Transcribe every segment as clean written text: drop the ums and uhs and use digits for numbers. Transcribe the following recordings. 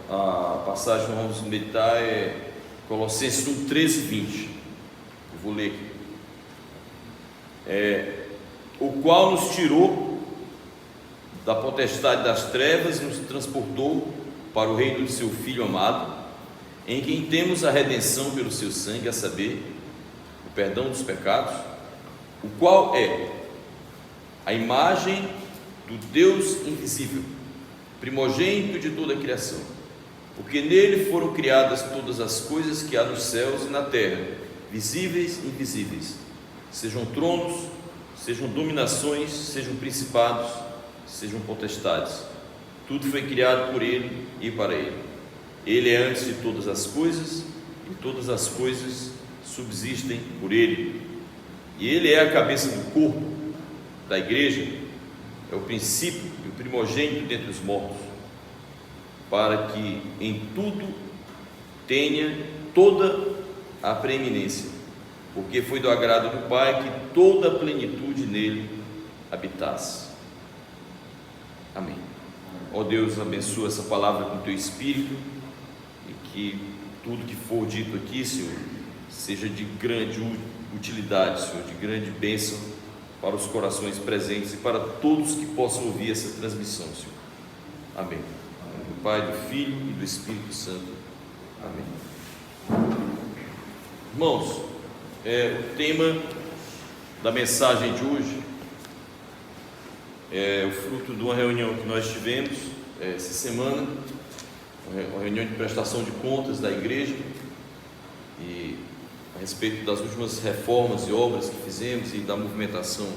A passagem que nós vamos meditar é Colossenses 1, 13 e 20. Eu vou ler aqui. O qual nos tirou da potestade das trevas e nos transportou para o reino do seu Filho amado, em quem temos a redenção pelo seu sangue, a saber, o perdão dos pecados, o qual é a imagem do Deus invisível, primogênito de toda a criação, porque nele foram criadas todas as coisas que há nos céus e na terra, visíveis e invisíveis, sejam tronos, sejam dominações, sejam principados, sejam potestades. Tudo foi criado por ele e para ele. Ele é antes de todas as coisas, e todas as coisas subsistem por ele. E ele é a cabeça do corpo da igreja, é o princípio e o primogênito dentre os mortos, para que em tudo tenha toda a preeminência, porque foi do agrado do Pai que toda a plenitude nele habitasse. Amém. Ó Deus, abençoa essa palavra com teu Espírito, e que tudo que for dito aqui, Senhor, seja de grande utilidade, Senhor, de grande bênção para os corações presentes e para todos que possam ouvir essa transmissão, Senhor. Amém. Em nome do Pai, do Filho e do Espírito Santo. Amém. Irmãos, o tema da mensagem de hoje é o fruto de uma reunião que nós tivemos essa semana, uma reunião de prestação de contas da igreja, e a respeito das últimas reformas e obras que fizemos e da movimentação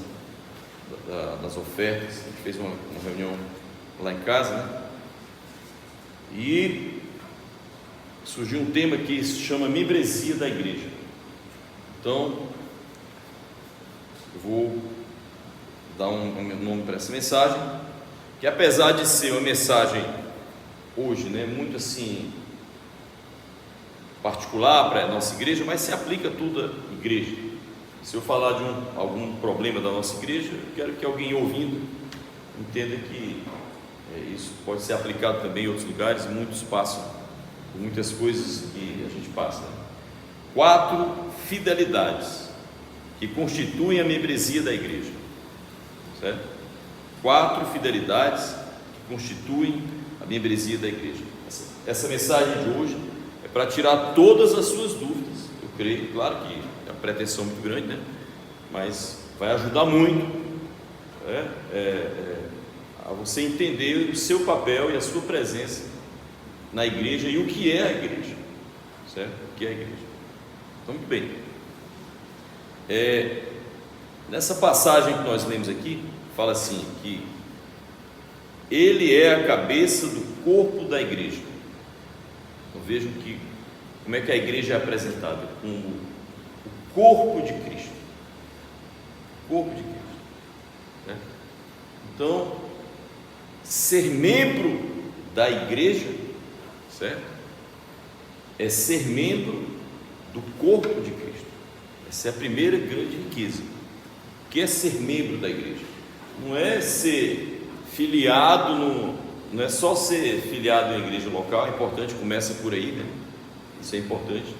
das ofertas. A gente fez uma reunião lá em casa, né? E surgiu um tema que se chama membresia da igreja. Então, eu vou dar um nome para essa mensagem, que apesar de ser uma mensagem hoje, né, muito assim particular para a nossa igreja, mas se aplica a toda a igreja. Se eu falar de algum problema da nossa igreja, eu quero que alguém ouvindo entenda que isso pode ser aplicado também em outros lugares. Muitos passam por muitas coisas que a gente passa, né? 4 fidelidades que constituem a membresia da igreja, certo? 4 fidelidades que constituem a membresia da igreja. Essa mensagem de hoje é para tirar todas as suas dúvidas. Eu creio, claro que é uma pretensão muito grande, né? Mas vai ajudar muito a você entender o seu papel e a sua presença na igreja e o que é a igreja, certo? O que é a igreja. Então, muito bem. Nessa passagem que nós lemos aqui, fala assim, que ele é a cabeça do corpo da igreja. Então vejam como é que a igreja é apresentada, como o corpo de Cristo. O corpo de Cristo, né? Então, ser membro da igreja, certo? É ser membro do corpo de Cristo. Essa é a primeira grande riqueza. O que é ser membro da igreja? Não é ser filiado, não é só ser filiado em igreja local. É importante, começa por aí, né? Isso é importante.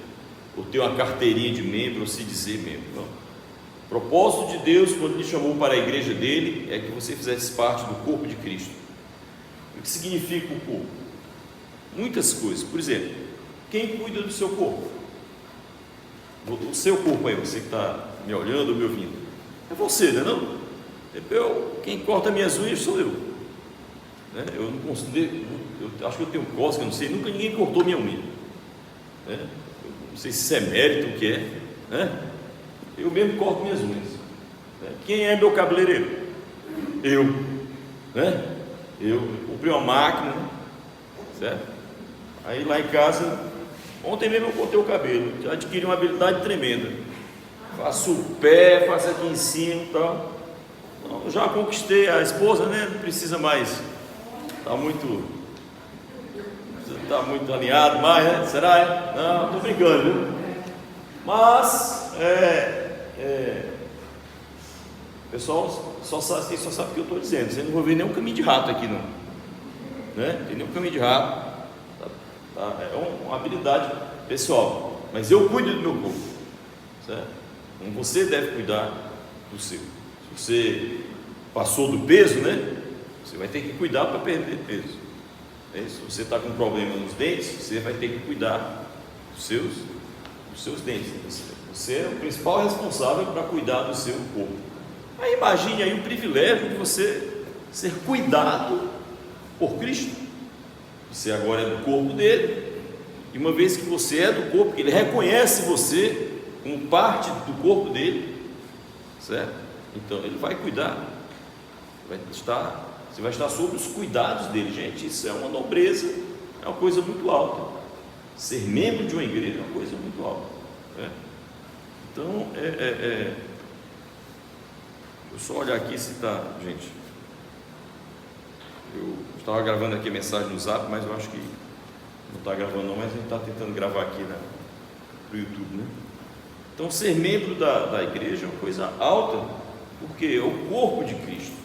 Ou ter uma carteirinha de membro, ou se dizer membro. Não. O propósito de Deus, quando Ele chamou para a igreja dele, é que você fizesse parte do corpo de Cristo. O que significa o corpo? Muitas coisas. Por exemplo, quem cuida do seu corpo? O seu corpo aí, você que está me olhando ou me ouvindo, é você, não é não? Quem corta minhas unhas sou eu, né? Eu não considero, eu acho que eu tenho cócega, não sei, nunca ninguém cortou minha unha, né? Eu não sei se isso é mérito, o que é, né? Eu mesmo corto minhas unhas, né? Quem é meu cabeleireiro? Eu, né? Eu comprei uma máquina, certo? Aí lá em casa, ontem mesmo eu cortei o cabelo, já adquiri uma habilidade tremenda, faço o pé, faço aqui em cima e tal. Então, já conquistei a esposa, né? Não precisa mais, está muito alinhado mais, né? Será? Não, estou brincando, viu? Mas o pessoal só sabe o que eu estou dizendo. Você não vai ver nenhum caminho de rato aqui, não, né? Tem nenhum caminho de rato. tá? É uma habilidade pessoal, mas eu cuido do meu corpo, certo? Então você deve cuidar do seu. Se você passou do peso, né? Você vai ter que cuidar para perder peso. Se você está com problema nos dentes, você vai ter que cuidar dos seus dentes. Você é o principal responsável para cuidar do seu corpo. Aí imagine aí o privilégio de você ser cuidado por Cristo. Você agora é do corpo dele, e uma vez que você é do corpo, ele reconhece você como parte do corpo dele, certo? Então ele vai cuidar, você vai estar sob os cuidados dele. Gente, isso é uma nobreza, é uma coisa muito alta. Ser membro de uma igreja é uma coisa muito alta, né? Então, eu só olhar aqui se está, gente. Eu estava gravando aqui a mensagem no Zap, mas eu acho que não está gravando não, mas a gente está tentando gravar aqui no YouTube, né? Então, ser membro da igreja é uma coisa alta, porque é o corpo de Cristo.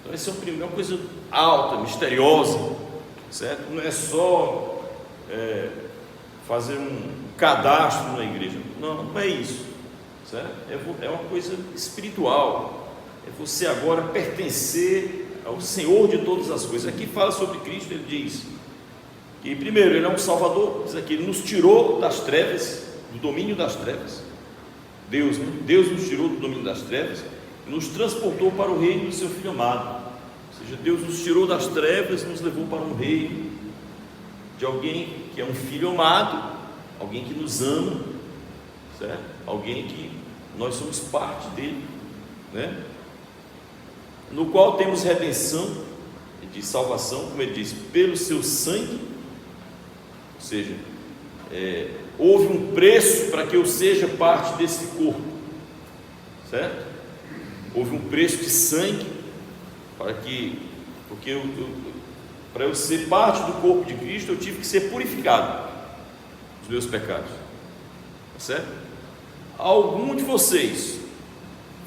Então, essa é uma coisa alta, misteriosa, certo? Não é só fazer um cadastro na igreja, não é isso, certo? É uma coisa espiritual, é você agora pertencer ao Senhor de todas as coisas. Aqui fala sobre Cristo, ele diz que primeiro ele é um Salvador, diz aqui, ele nos tirou das trevas, do domínio das trevas. Deus nos tirou do domínio das trevas e nos transportou para o reino do seu Filho amado. Ou seja, Deus nos tirou das trevas e nos levou para um reino de alguém que é um Filho amado, alguém que nos ama, certo? Alguém que nós somos parte dele, né? No qual temos redenção de salvação, como ele diz, pelo seu sangue. Ou seja, houve um preço para que eu seja parte desse corpo, certo? Houve um preço de sangue para eu ser parte do corpo de Cristo, eu tive que ser purificado dos meus pecados, certo? Algum de vocês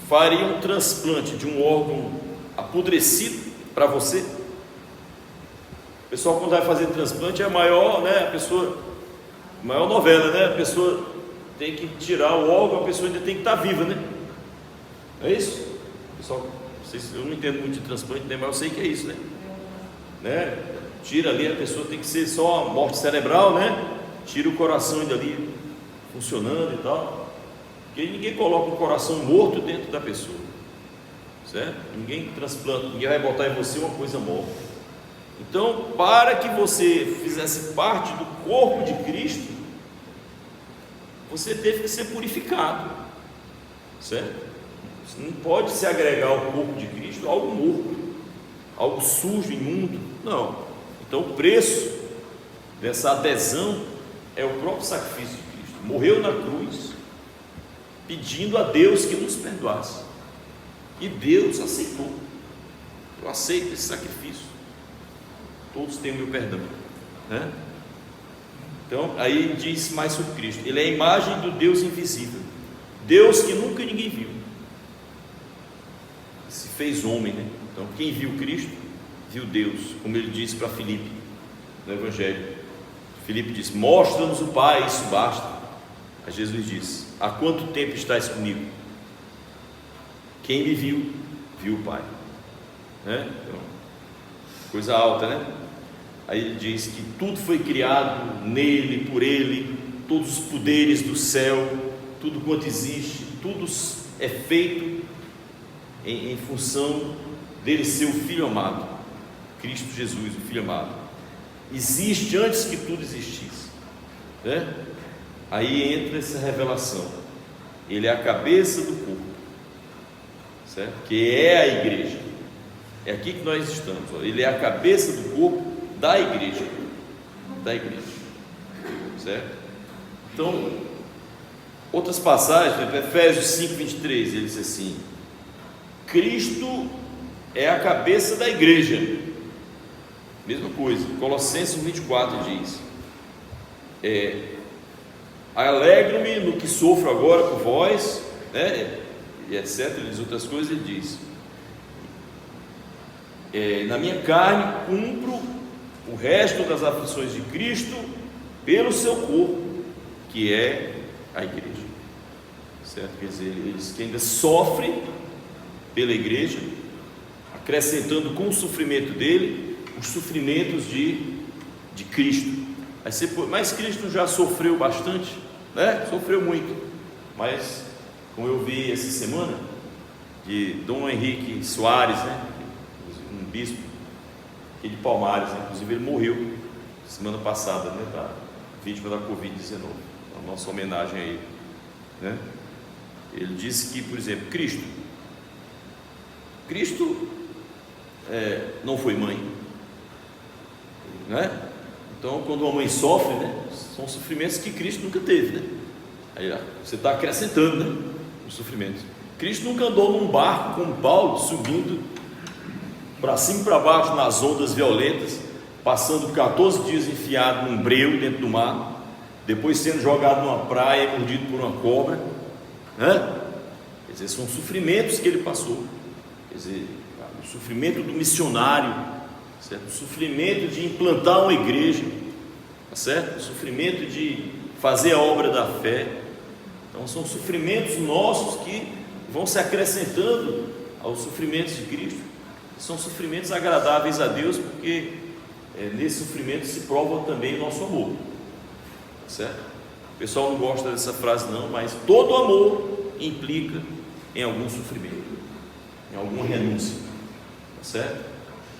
faria um transplante de um órgão apodrecido para você? O pessoal, quando vai fazer transplante, é a maior, né? Maior novela, né? A pessoa tem que tirar o órgão, a pessoa ainda tem que estar viva, né? É isso? Pessoal, eu não entendo muito de transplante, né? Mas eu sei que é isso, né? Tira ali, a pessoa tem que ser só a morte cerebral, né? Tira o coração ainda ali funcionando e tal, porque ninguém coloca um coração morto dentro da pessoa, certo? Ninguém transplanta, ninguém vai botar em você uma coisa morta. Então, para que você fizesse parte do corpo de Cristo, você teve que ser purificado, certo? Você não pode se agregar ao corpo de Cristo algo morto, algo sujo, imundo, não. Então, o preço dessa adesão é o próprio sacrifício de Cristo. Morreu na cruz, pedindo a Deus que nos perdoasse, e Deus aceitou. Eu aceito esse sacrifício, todos têm o meu perdão, né? Então, aí diz mais sobre Cristo: ele é a imagem do Deus invisível, Deus que nunca ninguém viu, se fez homem, né? Então, quem viu Cristo, viu Deus, como ele disse para Filipe no Evangelho. Filipe diz: mostra-nos o Pai, isso basta. Aí Jesus diz: há quanto tempo estás comigo? Quem me viu, viu o Pai, né? Então, coisa alta, né? Aí ele diz que tudo foi criado nele, por ele, todos os poderes do céu, tudo quanto existe, tudo é feito em função dele ser o Filho amado, Cristo Jesus, o Filho amado. Existe antes que tudo existisse, né? Aí entra essa revelação: ele é a cabeça do corpo, certo? Que é a igreja. É aqui que nós estamos, ó. Ele é a cabeça do corpo da igreja, certo? Então, outras passagens, por exemplo, Efésios 5:23, ele diz assim: Cristo é a cabeça da igreja. Mesma coisa. Colossenses 24 diz: alegro-me no que sofro agora por vós, né? E etc. Ele diz outras coisas, ele diz: na minha carne cumpro o resto das aflições de Cristo pelo seu corpo, que é a igreja, certo? Quer dizer, eles que ainda sofrem pela igreja, acrescentando com o sofrimento dele os sofrimentos de Cristo. Aí você, mas Cristo já sofreu bastante, né? Sofreu muito, mas como eu vi essa semana de Dom Henrique Soares, né? Um bispo aqui de Palmares, né? Inclusive ele morreu semana passada, né? Da vítima da Covid-19, a nossa homenagem a ele, né? Ele disse que, por exemplo, Cristo não foi mãe, né? Então, quando uma mãe sofre, né, são sofrimentos que Cristo nunca teve, né? Aí você está acrescentando, né, os sofrimentos. Cristo nunca andou num barco como Paulo, subindo para cima e para baixo nas ondas violentas, passando 14 dias enfiado num breu dentro do mar, depois sendo jogado numa praia e mordido por uma cobra, né? Quer dizer, são sofrimentos que ele passou. Quer dizer, o sofrimento do missionário, certo? O sofrimento de implantar uma igreja, tá certo? O sofrimento de fazer a obra da fé. Então são sofrimentos nossos que vão se acrescentando aos sofrimentos de Cristo. São sofrimentos agradáveis a Deus, porque nesse sofrimento se prova também o nosso amor, tá certo? O pessoal não gosta dessa frase não, mas todo amor implica em algum sofrimento, em alguma renúncia, tá certo?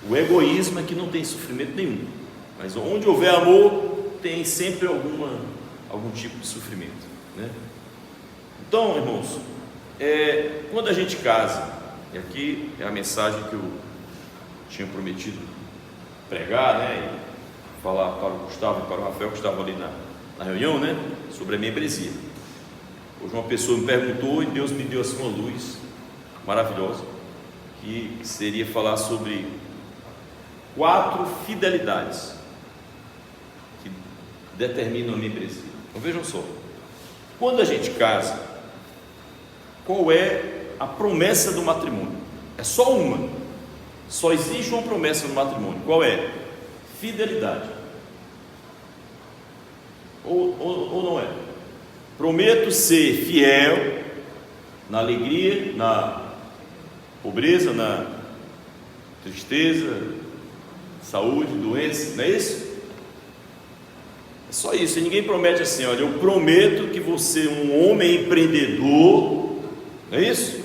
O egoísmo é que não tem sofrimento nenhum, mas onde houver amor, tem sempre algum tipo de sofrimento, né? Então, irmãos, quando a gente casa, e aqui é a mensagem que eu tinha prometido pregar, né, e falar para o Gustavo e para o Rafael, que estavam ali na reunião, né, sobre a membresia. Hoje uma pessoa me perguntou e Deus me deu assim uma luz maravilhosa, que seria falar sobre 4 fidelidades que determinam a membresia. Então vejam só, quando a gente casa, qual é a promessa do matrimônio? É só uma, só existe uma promessa no matrimônio. Qual é? Fidelidade. Ou não é? Prometo ser fiel na alegria, na pobreza, na tristeza, saúde, doença, não é isso? É só isso. E ninguém promete assim: olha, eu prometo que você é um homem empreendedor, não é isso?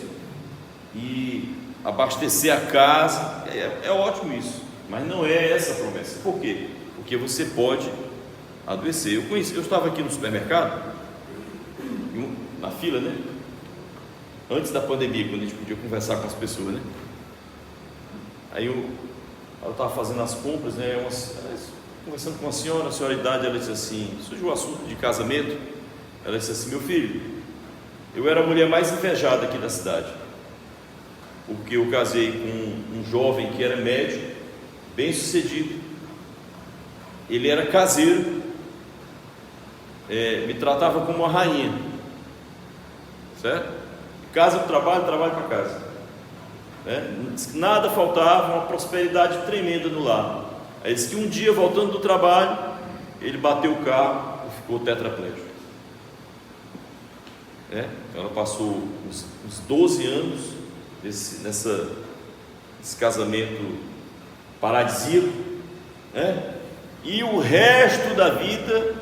E abastecer a casa, é ótimo isso, mas não é essa a promessa. Por quê? Porque você pode adoecer. Eu estava aqui no supermercado, na fila, né? Antes da pandemia, quando a gente podia conversar com as pessoas, né? Aí eu estava fazendo as compras, né? Conversando com a senhora de idade, ela disse assim, surgiu o assunto de casamento. Ela disse assim: meu filho, eu era a mulher mais invejada aqui da cidade, porque eu casei com um jovem que era médico, bem sucedido. Ele era caseiro, me tratava como uma rainha, certo? Casa para o trabalho, trabalho para casa, né? Nada faltava, uma prosperidade tremenda no lar. Aí disse que um dia, voltando do trabalho, ele bateu o carro e ficou tetraplégico, né? Então ela passou uns 12 anos nesse casamento paradisíaco, né? E o resto da vida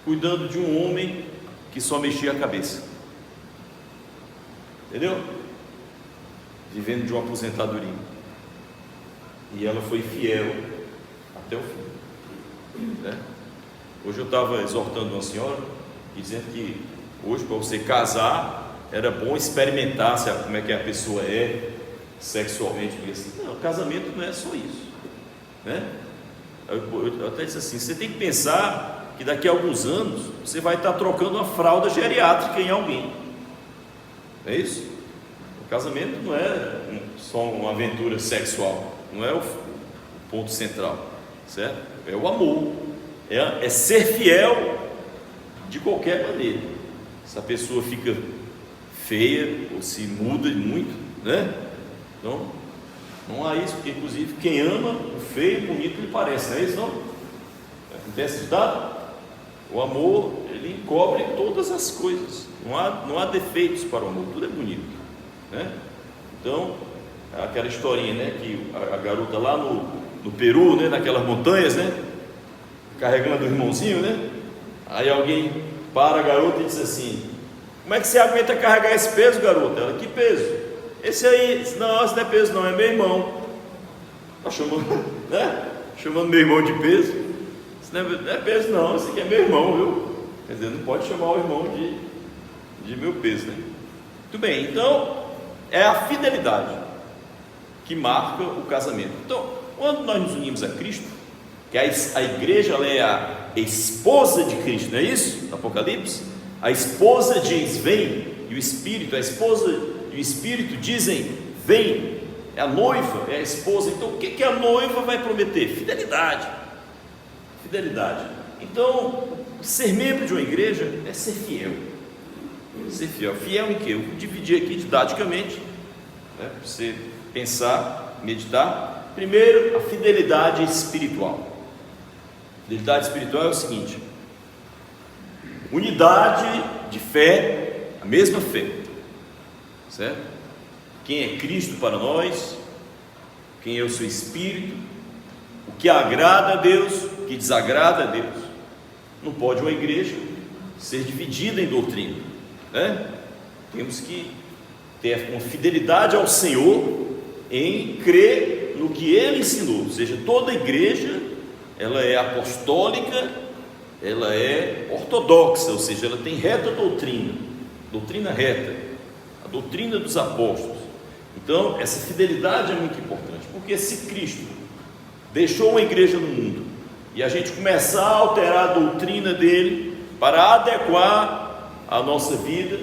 cuidando de um homem que só mexia a cabeça, entendeu? Vivendo de uma aposentadoria. E ela foi fiel até o fim, né? Hoje eu estava exortando uma senhora e dizendo que hoje, para você casar, era bom experimentar como é que a pessoa é sexualmente. Porque assim, não, casamento não é só isso, né? Eu até disse assim: você tem que pensar que daqui a alguns anos você vai estar trocando uma fralda geriátrica em alguém, não é isso? O casamento não é só uma aventura sexual, não é o ponto central, certo? É o amor, é ser fiel de qualquer maneira. Se a pessoa fica feia ou se muda muito, né? Então, Não há isso, porque inclusive quem ama, o feio e bonito lhe parece, não é isso não? Acontece ditado? O amor, ele encobre todas as coisas, não há defeitos para o amor, tudo é bonito, né? Então, aquela historinha, né, que a garota lá no Peru, né, naquelas montanhas, né, carregando o irmãozinho, né, aí alguém para a garota e diz assim: como é que você aguenta carregar esse peso, garota? Ela: que peso? Esse aí. Não, esse não é peso não, é meu irmão. Está chamando, né, chamando meu irmão de peso? Isso não é peso não, esse aqui é meu irmão, viu? Quer dizer, não pode chamar o irmão de meu peso, né? Muito bem, então é a fidelidade que marca o casamento. Então, quando nós nos unimos a Cristo, que a igreja, ela é a esposa de Cristo, não é isso? No Apocalipse, a esposa diz: vem, e o Espírito, a esposa e o Espírito dizem: vem. É a noiva, é a esposa. Então, o que a noiva vai prometer? Fidelidade. Fidelidade. Então, ser membro de uma igreja é ser fiel. Ser fiel. Fiel em quê? Eu vou dividir aqui didaticamente, né, para você pensar, meditar. Primeiro, a fidelidade espiritual. Fidelidade espiritual é o seguinte: unidade de fé, a mesma fé, certo? Quem é Cristo para nós, quem é o seu Espírito, o que agrada a Deus, o que desagrada a Deus. Não pode uma igreja ser dividida em doutrina, né? Temos que ter uma fidelidade ao Senhor em crer no que Ele ensinou. Ou seja, toda igreja, ela é apostólica, ela é ortodoxa, ou seja, ela tem reta doutrina, doutrina reta, a doutrina dos apóstolos. Então, essa fidelidade é muito importante, porque se Cristo deixou uma igreja no mundo e a gente começar a alterar a doutrina dele para adequar a nossa vida,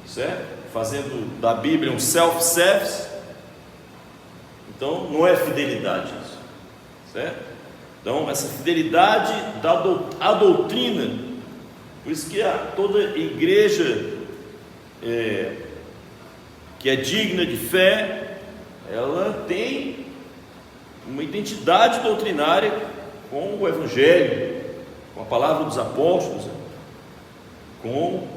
certo? Fazendo da Bíblia um self-service, então não é fidelidade isso, certo? Então, essa fidelidade à doutrina, por isso que toda igreja que é digna de fé, ela tem uma identidade doutrinária com o Evangelho, com a palavra dos apóstolos, com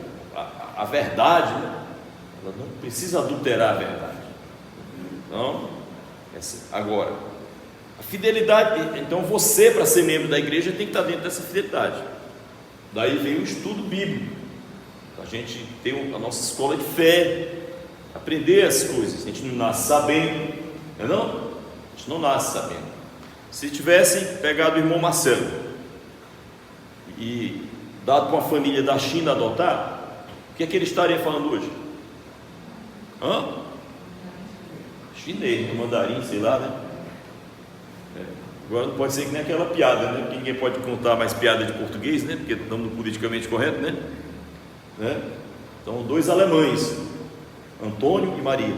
a verdade, né? Ela não precisa adulterar a verdade. Então, agora, a fidelidade, então você, para ser membro da igreja, tem que estar dentro dessa fidelidade. Daí vem o estudo bíblico, a gente tem a nossa escola de fé, aprender as coisas. A gente não nasce sabendo, não é não? A gente não nasce sabendo. Se tivessem pegado o irmão Marcelo e dado para uma família da China adotar, o que é que ele estaria falando hoje? Chinês, mandarim, sei lá, né? Agora não pode ser que nem aquela piada, né? Porque ninguém pode contar mais piada de português, né? Porque estamos no politicamente correto, né? Então, 2 alemães, Antônio e Maria.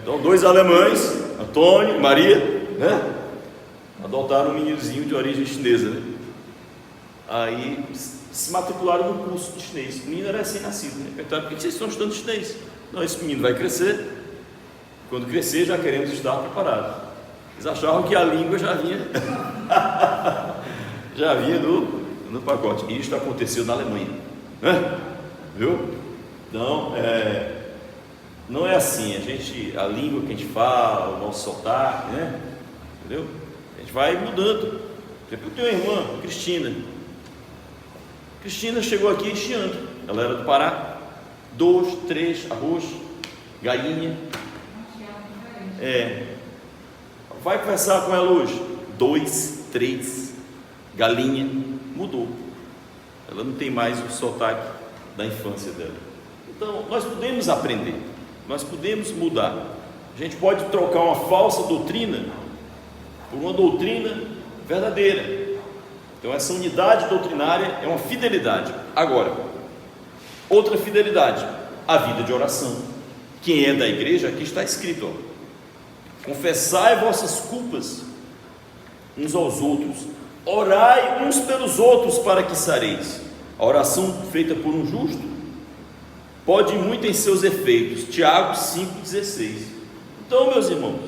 Então, 2 alemães, Antônio e Maria, né? Adotaram um meninozinho de origem chinesa, né? Aí se matricularam no curso de chinês. O menino era recém-nascido, né? Perguntaram: por que vocês estão estudando chinês? Não, esse menino vai crescer. Quando crescer, já queremos estar preparados. Eles achavam que a língua já vinha no pacote. E isso aconteceu na Alemanha, né? Viu? Então, não é assim. A língua que a gente fala, o nosso sotaque, né? Entendeu? A gente vai mudando. Por exemplo, eu tenho uma irmã, Cristina. Cristina chegou aqui chiando. Ela era do Pará. 2, 3, arroz, galinha. Vai conversar com ela hoje. 2, 3, galinha. Mudou. Ela não tem mais o sotaque da infância dela. Então, nós podemos aprender, nós podemos mudar. A gente pode trocar uma falsa doutrina por uma doutrina verdadeira. Então, essa unidade doutrinária é uma fidelidade. Agora, outra fidelidade, a vida de oração. Quem é da igreja, aqui está escrito, confessai vossas culpas uns aos outros, orai uns pelos outros para que sareis. A oração feita por um justo pode muito em seus efeitos. Tiago 5,16. Então, meus irmãos,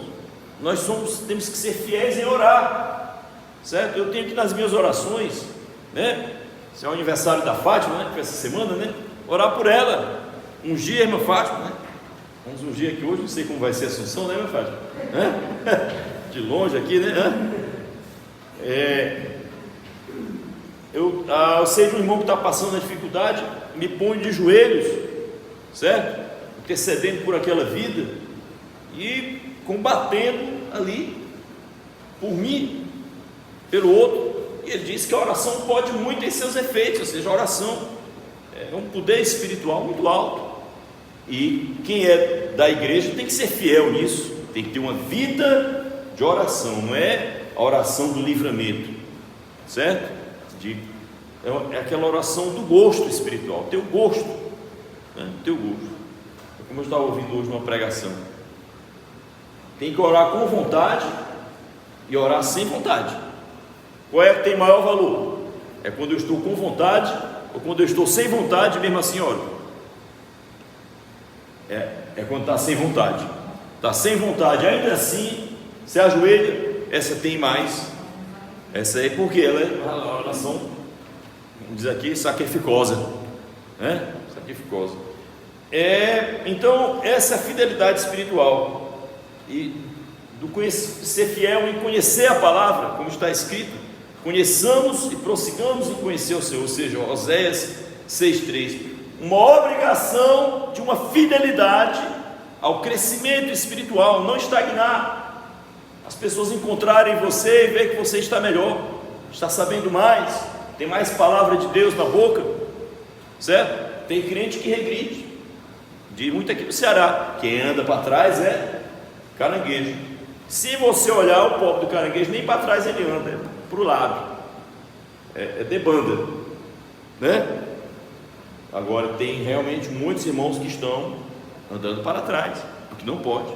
nós temos que ser fiéis em orar, certo? Eu tenho que nas minhas orações, né? Se é o aniversário da Fátima, né? Que foi essa semana, né? Orar por ela, ungir a irmã Fátima, né? Vamos ungir aqui hoje, não sei como vai ser a Assunção, né, irmã Fátima? De longe aqui, né? Eu sei de um irmão que está passando a dificuldade, me ponho de joelhos, certo? Intercedendo por aquela vida e combatendo ali por mim, pelo outro. E ele diz que a oração pode muito em seus efeitos, ou seja, a oração é um poder espiritual muito alto. E quem é da igreja tem que ser fiel nisso, tem que ter uma vida de oração, não é a oração do livramento, certo? É aquela oração do gosto espiritual, teu gosto, né? Teu gosto. Como eu estava ouvindo hoje uma pregação, tem que orar com vontade e orar sem vontade. Qual é que tem maior valor? É quando eu estou com vontade ou quando eu estou sem vontade, mesmo assim, oro? É quando está sem vontade. Está sem vontade, ainda assim, se ajoelha, essa tem mais. Essa aí, porque ela é uma oração, vamos dizer aqui, sacrificosa, né? Sacrificosa. Então, essa é a fidelidade espiritual. E ser fiel em conhecer a palavra, como está escrito. Conheçamos e prossigamos em conhecer o Senhor, ou seja, Oséias 6,3. Uma obrigação de uma fidelidade ao crescimento espiritual, não estagnar. As pessoas encontrarem você e ver que você está melhor, está sabendo mais, tem mais palavra de Deus na boca, certo? Tem crente que regride, de muito aqui no Ceará, quem anda para trás é caranguejo. Se você olhar o pobre do caranguejo, nem para trás ele anda, é para o lado, é debanda, né? Agora tem realmente muitos irmãos que estão andando para trás, porque não pode.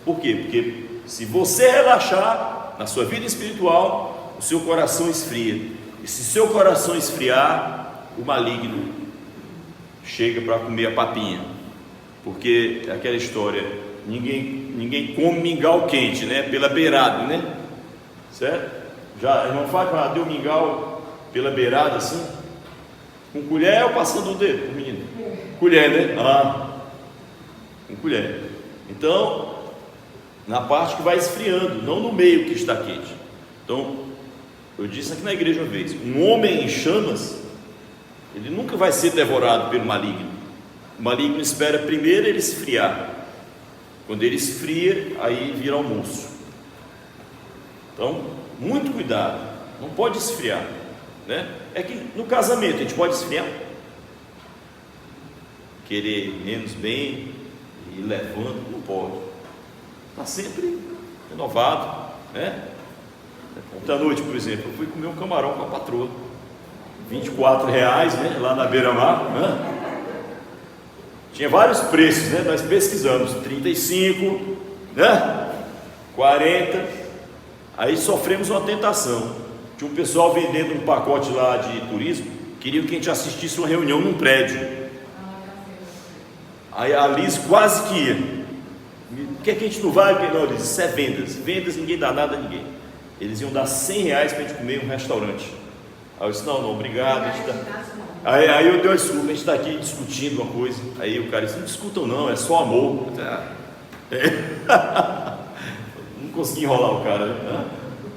Por quê? Porque se você relaxar na sua vida espiritual, o seu coração esfria, e se seu coração esfriar, o maligno chega para comer a papinha, porque é aquela história, ninguém come mingau quente, né? Pela beirada, né? Certo? Já não faz, deu mingau pela beirada assim, com colher ou passando o dedo, o menino? Colher, né? Com colher. Então, na parte que vai esfriando, não no meio que está quente. Então, eu disse aqui na igreja uma vez, um homem em chamas, ele nunca vai ser devorado pelo maligno. O maligno espera primeiro ele esfriar. Quando ele esfria, aí vira almoço. Então, muito cuidado, não pode esfriar, né? É que no casamento a gente pode esfriar, querer menos bem e ir levando, não pode. Está sempre renovado, né? Ontem à noite, por exemplo, eu fui comer um camarão com a patroa, R$24, né? Lá na beira-mar, né? Tinha vários preços, né? Nós pesquisamos, 35, né? 40. Aí sofremos uma tentação. Tinha um pessoal vendendo um pacote lá de turismo, queriam que a gente assistisse uma reunião num prédio. Aí a Liz quase que ia. Por que a gente não vai? Não, Liz, isso é vendas. Vendas, ninguém dá nada a ninguém. Eles iam dar R$100 para a gente comer em um restaurante. Aí eu disse, não, obrigado. Aí eu dei uma desculpa, a gente está aqui discutindo uma coisa. Aí o cara disse, não discutam não, é só amor. Não consegui enrolar o cara, né?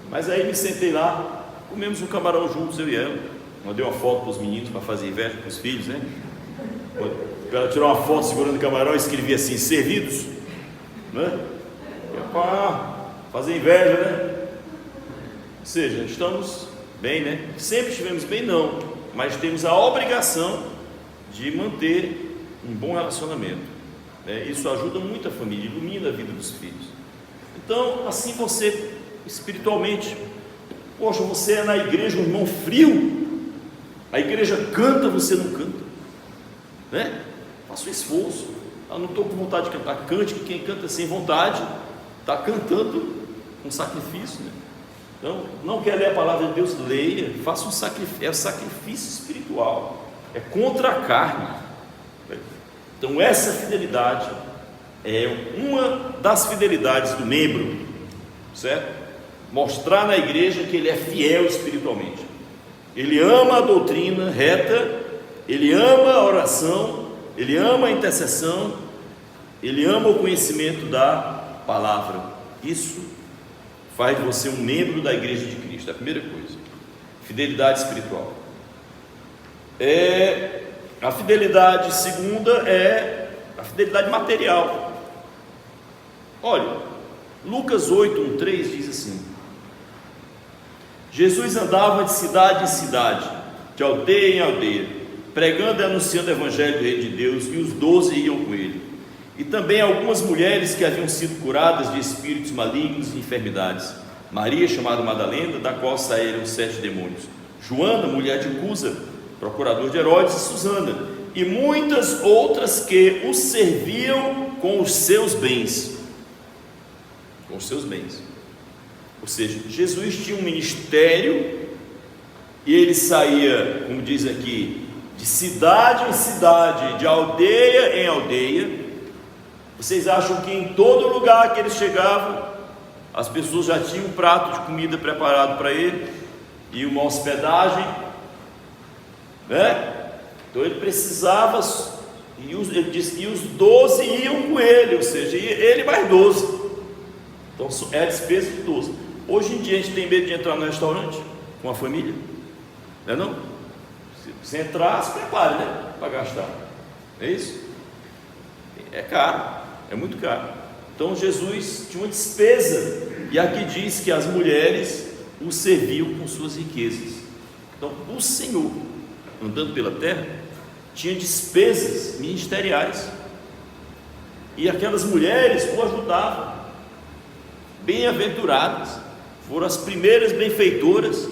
Mas aí me sentei lá, comemos um camarão juntos, eu e ela. Mandei uma foto para os meninos para fazer inveja com os filhos, né? Ela tirou uma foto segurando o camarão e escrevia assim, servidos, né? Fazer inveja, né? Ou seja, estamos bem, né? Sempre estivemos bem, não, mas temos a obrigação de manter um bom relacionamento, né? Isso ajuda muito a família, ilumina a vida dos filhos. Então, assim você, espiritualmente, poxa, você é na igreja um irmão frio, a igreja canta, você não canta, né? Faça um esforço. Eu não estou com vontade de cantar, cante, que quem canta sem vontade está cantando com sacrifício, né? Então, não quer ler a palavra de Deus, leia, faça um sacrifício, é um sacrifício espiritual, é contra a carne. Então essa fidelidade é uma das fidelidades do membro, certo? Mostrar na igreja que ele é fiel espiritualmente, ele ama a doutrina reta, ele ama a oração, ele ama a intercessão, ele ama o conhecimento da palavra. Isso faz você um membro da igreja de Cristo. É a primeira coisa, fidelidade espiritual. A fidelidade segunda é a fidelidade material. Olha, Lucas 8:1-3 diz assim: Jesus andava de cidade em cidade, de aldeia em aldeia, pregando e anunciando o evangelho do reino de Deus, e os 12 iam com ele, e também algumas mulheres que haviam sido curadas de espíritos malignos e enfermidades: Maria, chamada Madalena, da qual saíram 7 demônios; Joana, mulher de Cusa, procurador de Herodes, e Susana, e muitas outras que os serviam com os seus bens. Com os seus bens. Ou seja, Jesus tinha um ministério, e ele saía, como diz aqui, de cidade em cidade, de aldeia em aldeia. Vocês acham que em todo lugar que eles chegavam, as pessoas já tinham um prato de comida preparado para ele, e uma hospedagem, né? Então ele precisava, ele disse, e os 12 iam com ele, ou seja, ele mais 12. Então é a despesa de 12. Hoje em dia a gente tem medo de entrar no restaurante com a família, não é não? Se entrar, se prepare, né, para gastar. É isso? É caro, é muito caro. Então Jesus tinha uma despesa, e aqui diz que as mulheres o serviam com suas riquezas. Então o Senhor, andando pela terra, tinha despesas ministeriais, e aquelas mulheres o ajudavam. Bem-aventuradas, foram as primeiras benfeitoras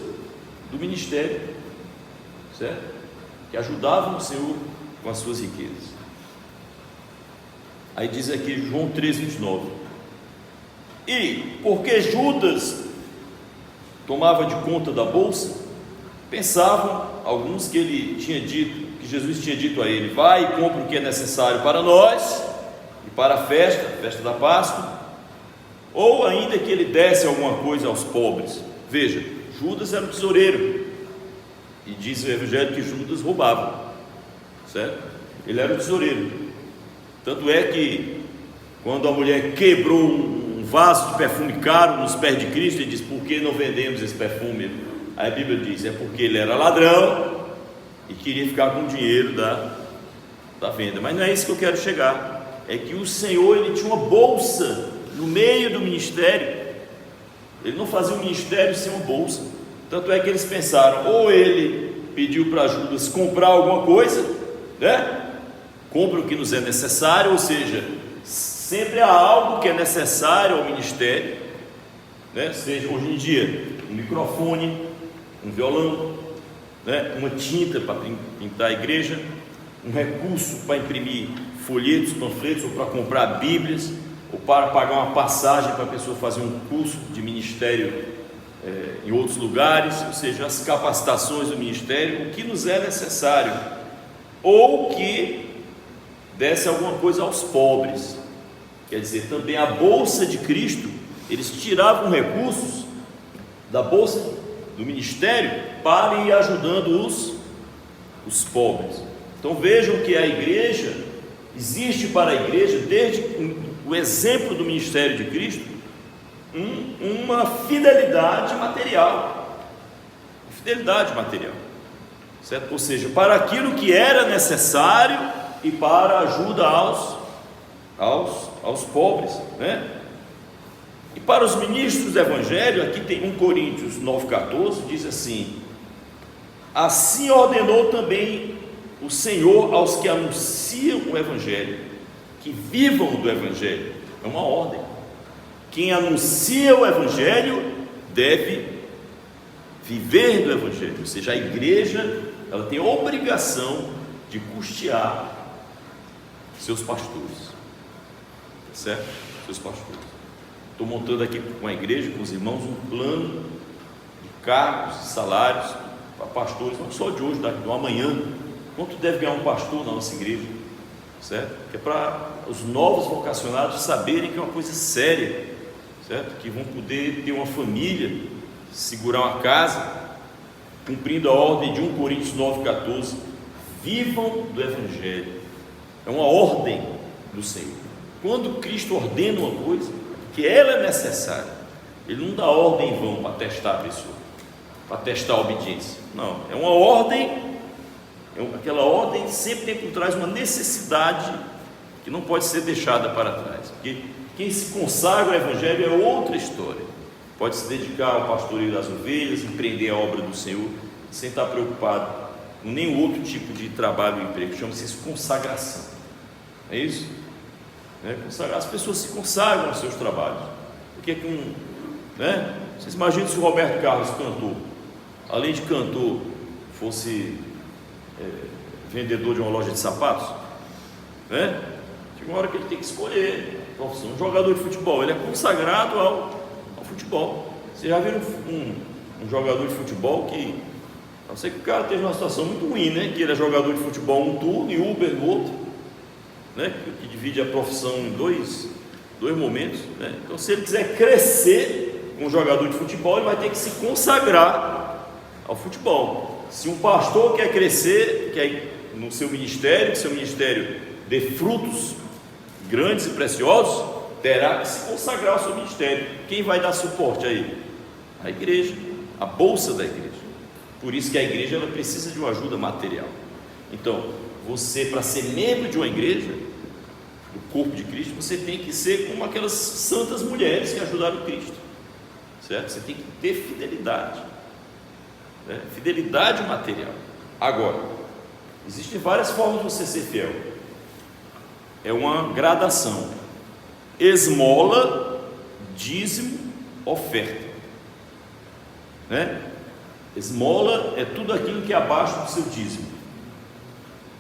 do ministério, certo? Que ajudavam o Senhor com as suas riquezas. Aí diz aqui João 3:29: e porque Judas tomava de conta da bolsa, pensavam alguns que ele tinha dito, que Jesus tinha dito a ele: vai e compra o que é necessário para nós e para a festa da Páscoa, ou ainda que ele desse alguma coisa aos pobres. Veja, Judas era o tesoureiro, e diz o evangelho que Judas roubava, certo? Ele era o tesoureiro. Tanto é que quando a mulher quebrou um vaso de perfume caro nos pés de Cristo, ele diz: por que não vendemos esse perfume? Aí a Bíblia diz: é porque ele era ladrão e queria ficar com o dinheiro da venda. Mas não é isso que eu quero chegar. É que o Senhor, ele tinha uma bolsa no meio do ministério. Ele não fazia o ministério sem uma bolsa. Tanto é que eles pensaram: ou ele pediu para Judas comprar alguma coisa, né? Compra o que nos é necessário, ou seja, sempre há algo que é necessário ao ministério, né? Seja hoje em dia um microfone, um violão, né? Uma tinta para pintar a igreja, um recurso para imprimir folhetos, panfletos, ou para comprar bíblias, ou para pagar uma passagem para a pessoa fazer um curso de ministério em outros lugares, ou seja, as capacitações do ministério, o que nos é necessário, ou que desse alguma coisa aos pobres. Quer dizer, também a bolsa de Cristo, eles tiravam recursos da bolsa do ministério para ir ajudando os pobres. Então vejam que a igreja, existe para a igreja, desde o exemplo do ministério de Cristo, uma fidelidade material, certo? Ou seja, para aquilo que era necessário e para a ajuda aos pobres, né? E para os ministros do evangelho, aqui tem 1 Coríntios 9,14, diz assim: assim ordenou também o Senhor aos que anunciam o evangelho, que vivam do evangelho. É uma ordem. Quem anuncia o evangelho deve viver do evangelho, ou seja, a igreja, ela tem a obrigação de custear seus pastores, certo? Seus pastores. Estou montando aqui com a igreja, com os irmãos, um plano de cargos e salários para pastores, não só de hoje, do amanhã. Quanto deve ganhar um pastor na nossa igreja? certo? Que é para os novos vocacionados saberem que é uma coisa séria, certo? Que vão poder ter uma família, segurar uma casa, cumprindo a ordem de 1 Coríntios 9,14, vivam do Evangelho. É uma ordem do Senhor. Quando Cristo ordena uma coisa, que ela é necessária, Ele não dá ordem em vão para testar a pessoa, para testar a obediência. Não, é uma ordem, aquela ordem sempre tem por trás uma necessidade que não pode ser deixada para trás, porque quem se consagra ao Evangelho é outra história. Pode se dedicar ao pastoreio das ovelhas, empreender a obra do Senhor, sem estar preocupado com nenhum outro tipo de trabalho ou emprego. Chama-se isso consagração. É isso? As pessoas se consagram aos seus trabalhos. Porque vocês imaginam se o Roberto Carlos, cantor, além de cantor, fosse vendedor de uma loja de sapatos, chega uma hora que ele tem que escolher a profissão. Um jogador de futebol, ele é consagrado ao futebol. Vocês já viram um jogador de futebol que, a não ser que o cara esteja numa situação muito ruim, que ele é jogador de futebol um turno e Uber no outro, que divide a profissão em dois momentos, Então, se ele quiser crescer como jogador de futebol, ele vai ter que se consagrar ao futebol. Se um pastor quer crescer, quer no seu ministério, que seu ministério dê frutos grandes e preciosos, terá que se consagrar ao seu ministério. Quem vai dar suporte a ele? A igreja, a bolsa da igreja. Por isso que a igreja ela precisa de uma ajuda material. Então, você, para ser membro de uma igreja, do corpo de Cristo, você tem que ser como aquelas santas mulheres que ajudaram Cristo, certo? Você tem que ter fidelidade, fidelidade material. Agora, existem várias formas de você ser fiel. É uma gradação: esmola, dízimo, oferta, Esmola é tudo aquilo que é abaixo do seu dízimo.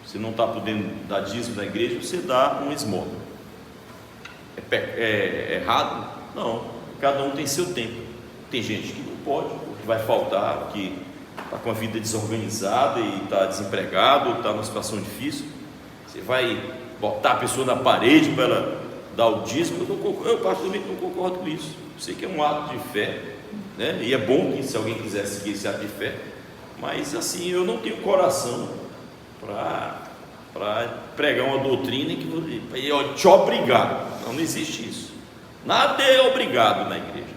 Você não está podendo dar dízimo na igreja, você dá uma esmola. É errado? Não, cada um tem seu tempo. Tem gente que não pode, que vai faltar, que está com a vida desorganizada e está desempregado, ou está numa situação difícil. Você vai botar a pessoa na parede para ela dar o dízimo? Eu particularmente não concordo com isso. Eu sei que é um ato de fé, e é bom que, se alguém quiser seguir esse ato de fé, mas assim, eu não tenho coração para pregar uma doutrina que te obrigar. Não existe isso. Nada é obrigado na igreja.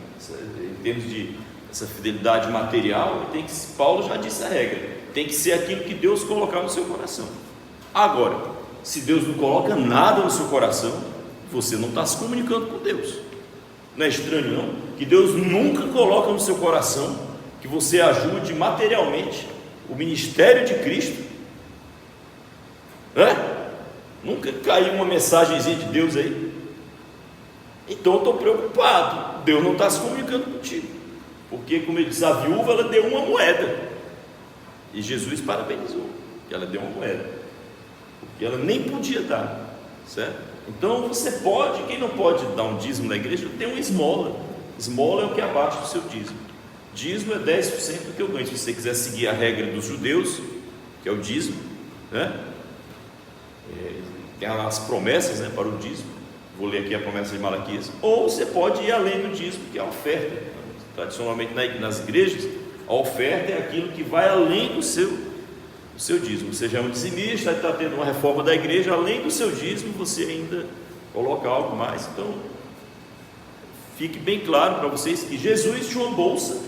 Em termos de essa fidelidade material, Paulo já disse a regra: tem que ser aquilo que Deus colocar no seu coração. Agora, se Deus não coloca nada no seu coração, você não está se comunicando com Deus. Não é estranho não, que Deus nunca coloca no seu coração que você ajude materialmente o ministério de Cristo? Nunca caiu uma mensagenzinha de Deus aí? Então eu estou preocupado. Deus não está se comunicando contigo, porque, como ele diz, a viúva ela deu uma moeda, e Jesus parabenizou que ela deu uma moeda, porque ela nem podia dar, certo? Então você pode, quem não pode dar um dízimo na igreja, tem uma esmola. Esmola é o que é abaixo do seu dízimo. Dízimo é 10% do que eu ganho. Se você quiser seguir a regra dos judeus, que é o dízimo, tem as promessas para o dízimo. Vou ler aqui a promessa de Malaquias. Ou você pode ir além do dízimo, que é a oferta. Tradicionalmente nas igrejas, a oferta é aquilo que vai além do seu dízimo. Você já é um dizimista, está tendo uma reforma da igreja, além do seu dízimo você ainda coloca algo mais. Então, fique bem claro para vocês que Jesus tinha uma bolsa,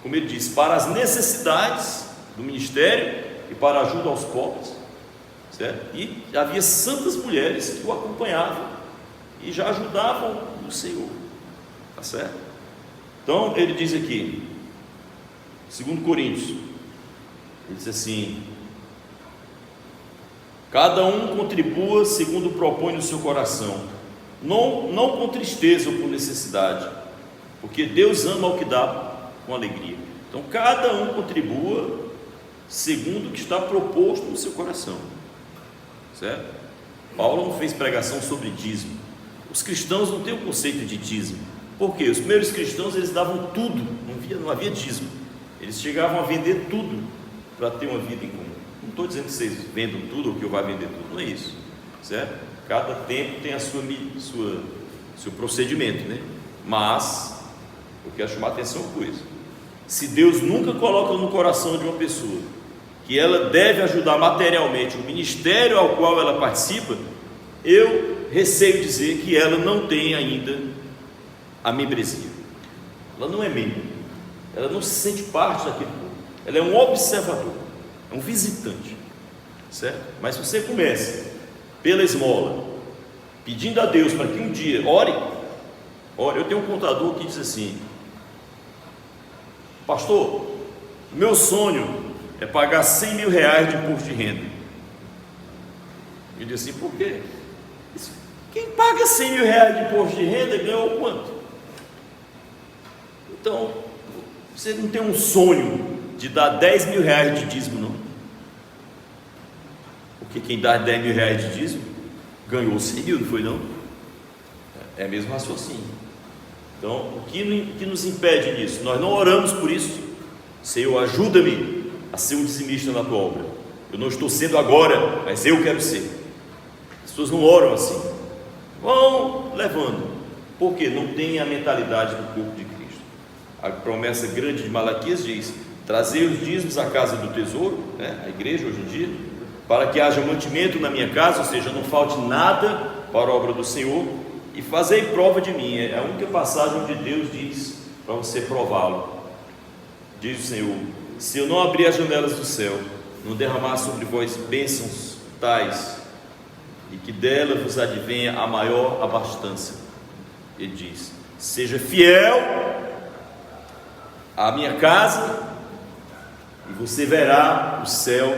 como ele diz, para as necessidades do ministério e para a ajuda aos pobres, certo? E havia santas mulheres que o acompanhavam e já ajudavam o Senhor, tá certo? Então ele diz aqui, 2 Coríntios, ele diz assim: cada um contribua segundo propõe no seu coração, não com tristeza ou por necessidade, porque Deus ama o que dá com alegria. Então cada um contribua segundo o que está proposto no seu coração, certo? Paulo não fez pregação sobre dízimo. Os cristãos não têm o conceito de dízimo. Por quê? Os primeiros cristãos eles davam tudo, não havia dízimo. Eles chegavam a vender tudo para ter uma vida em comum. Não estou dizendo que vocês vendam tudo ou que eu vá vender tudo, não é isso. certo? Cada tempo tem a seu procedimento, né? Mas eu quero chamar a atenção por isso. Se Deus nunca coloca no coração de uma pessoa que ela deve ajudar materialmente o ministério ao qual ela participa, eu receio dizer que ela não tem ainda a membresia. Ela não é membro, ela não se sente parte daquele povo, ela é um observador, é um visitante, certo? Mas se você começa pela esmola, pedindo a Deus para que um dia ore, eu tenho um contador que diz assim: pastor, meu sonho é pagar 100 mil reais de imposto de renda. Eu disse assim: por quê? Quem paga 100 mil reais de imposto de renda ganhou quanto? Então, você não tem um sonho de dar 10 mil reais de dízimo, não? Porque quem dá 10 mil reais de dízimo ganhou 100 mil, não foi não? É mesmo raciocínio. Então, o que nos impede disso? Nós não oramos por isso. Senhor, ajuda-me a ser um dizimista na tua obra. Eu não estou sendo agora, mas eu quero ser. As pessoas não oram assim, vão levando, porque não tem a mentalidade do corpo de Cristo. A promessa grande de Malaquias diz: trazei os dízimos à casa do tesouro, né? A igreja hoje em dia, para que haja mantimento na minha casa, ou seja, não falte nada para a obra do Senhor, e fazei prova de mim. É a única passagem onde Deus diz para você prová-lo. Diz o Senhor: se eu não abrir as janelas do céu, não derramar sobre vós bênçãos tais, e que dela vos advenha a maior abastança. Ele diz: seja fiel à minha casa, e você verá o céu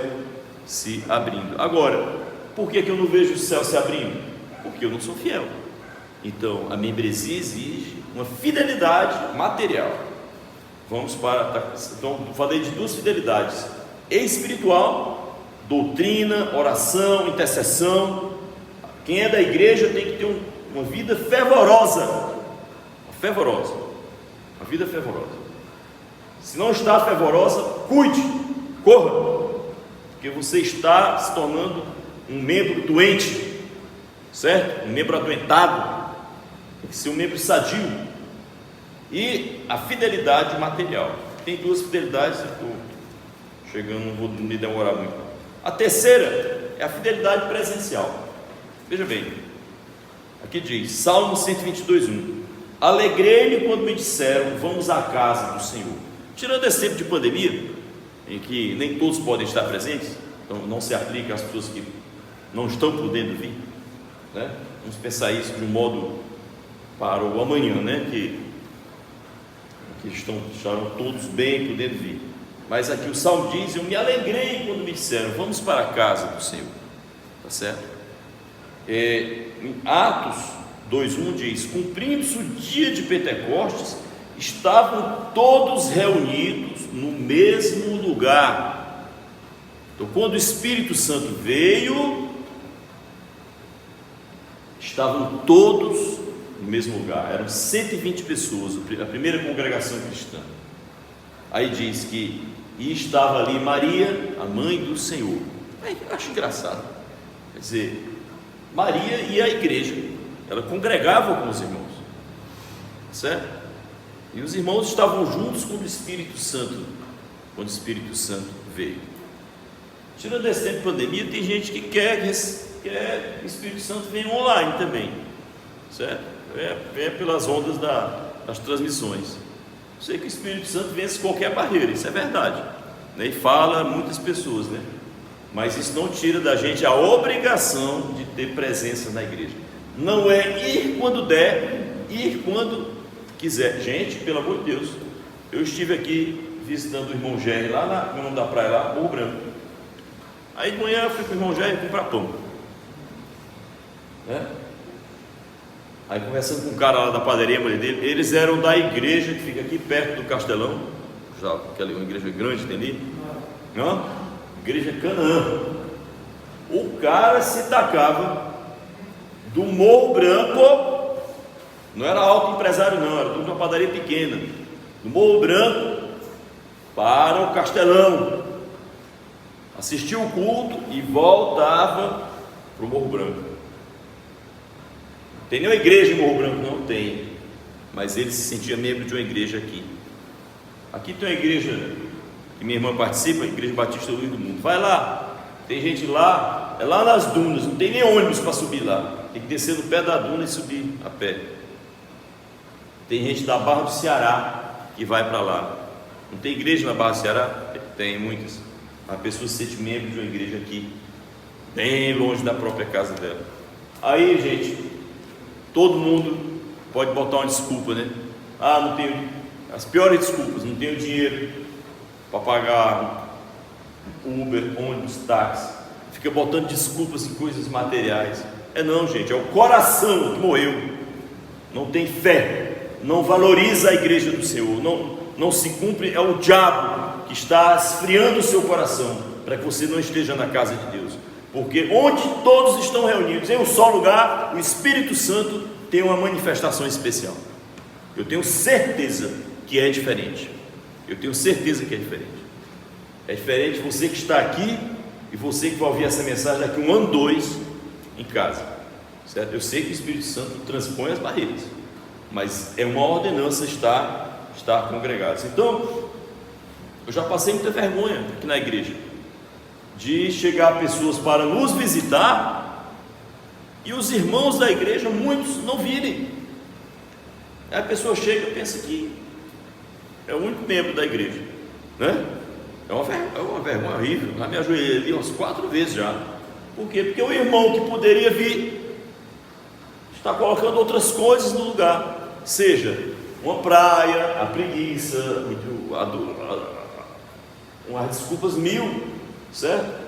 se abrindo. Agora, por que eu não vejo o céu se abrindo? Porque eu não sou fiel. Então, a membresia exige uma fidelidade material. Vamos para... Então, falei de duas fidelidades: espiritual, doutrina, oração, intercessão. Quem é da igreja tem que ter uma vida fervorosa, uma vida fervorosa. Se não está fervorosa, cuide, corra, porque você está se tornando um membro doente, certo? Um membro adoentado. Tem que ser um membro sadio. E a fidelidade material. Tem duas fidelidades, eu estou chegando, não vou me demorar muito. A terceira é a fidelidade presencial. Veja bem, aqui diz, Salmo 122:1: alegrei-me quando me disseram, vamos à casa do Senhor. Tirando esse tempo de pandemia, em que nem todos podem estar presentes, então não se aplica às pessoas que não estão podendo vir, né? Vamos pensar isso de um modo para o amanhã, né? Que estarão todos bem podendo vir. Mas aqui o Salmo diz: eu me alegrei quando me disseram, vamos para a casa do Senhor. Tá certo? Em Atos 2:1 diz: cumprindo-se o dia de Pentecostes, estavam todos reunidos no mesmo lugar. Então, quando o Espírito Santo veio, estavam todos no mesmo lugar. Eram 120 pessoas, a primeira congregação cristã. Aí diz que e estava ali Maria, a mãe do Senhor. Aí, eu acho engraçado, quer dizer, Maria e a igreja, ela congregava com os irmãos, certo? E os irmãos estavam juntos com o Espírito Santo, quando o Espírito Santo veio. Tirando esse tempo de pandemia, tem gente que quer que o Espírito Santo venha online também, certo? É pelas ondas das transmissões. Eu sei que o Espírito Santo vence qualquer barreira, isso é verdade, né? E fala a muitas pessoas, né? Mas isso não tira da gente a obrigação de ter presença na igreja. Não é ir quando der, ir quando quiser. Gente, pelo amor de Deus, eu estive aqui visitando o irmão Jerry lá no nome da praia lá, Morro Branco. Aí de manhã eu fui com o irmão Jerry comprar pão, né? Aí conversando com um cara lá da padaria dele, eles eram da igreja que fica aqui perto do Castelão, já aquela uma igreja grande, tem ali, não? Igreja Canaã. O cara se tacava do Morro Branco, não era alto empresário não, era tudo uma padaria pequena, do Morro Branco para o Castelão, assistia o culto e voltava para o Morro Branco. Tem nenhuma igreja em Morro Branco? Não tem, mas ele se sentia membro de uma igreja aqui. Aqui tem uma igreja que minha irmã participa, a Igreja Batista Luz do Mundo. Vai lá, tem gente lá, é lá nas dunas, não tem nem ônibus para subir lá, tem que descer no pé da duna e subir a pé. Tem gente da Barra do Ceará que vai para lá. Não tem igreja na Barra do Ceará? Tem muitas. A pessoa se sente membro de uma igreja aqui, bem longe da própria casa dela. Aí, gente, todo mundo pode botar uma desculpa, né? Ah, não tenho, as piores desculpas, não tenho dinheiro para pagar Uber, ônibus, táxi. Fica botando desculpas em coisas materiais. Não, gente, é o coração que morreu. Não tem fé, não valoriza a igreja do Senhor, não se cumpre. É o diabo que está esfriando o seu coração para que você não esteja na casa de Deus. Porque onde todos estão reunidos em um só lugar, o Espírito Santo tem uma manifestação especial. Eu tenho certeza que é diferente. Eu tenho certeza que é diferente. É diferente você que está aqui e você que vai ouvir essa mensagem daqui 1 ano, 2 em casa, certo? Eu sei que o Espírito Santo transpõe as barreiras, mas é uma ordenança estar congregados. Então, eu já passei muita vergonha aqui na igreja de chegar pessoas para nos visitar e os irmãos da igreja, muitos, não virem. Aí a pessoa chega e pensa que é o único membro da igreja, né? É uma vergonha horrível. Já me ajoelhei ali umas 4 vezes já. Por quê? Porque o irmão que poderia vir está colocando outras coisas no lugar, seja uma praia, a preguiça, umas desculpas mil, certo?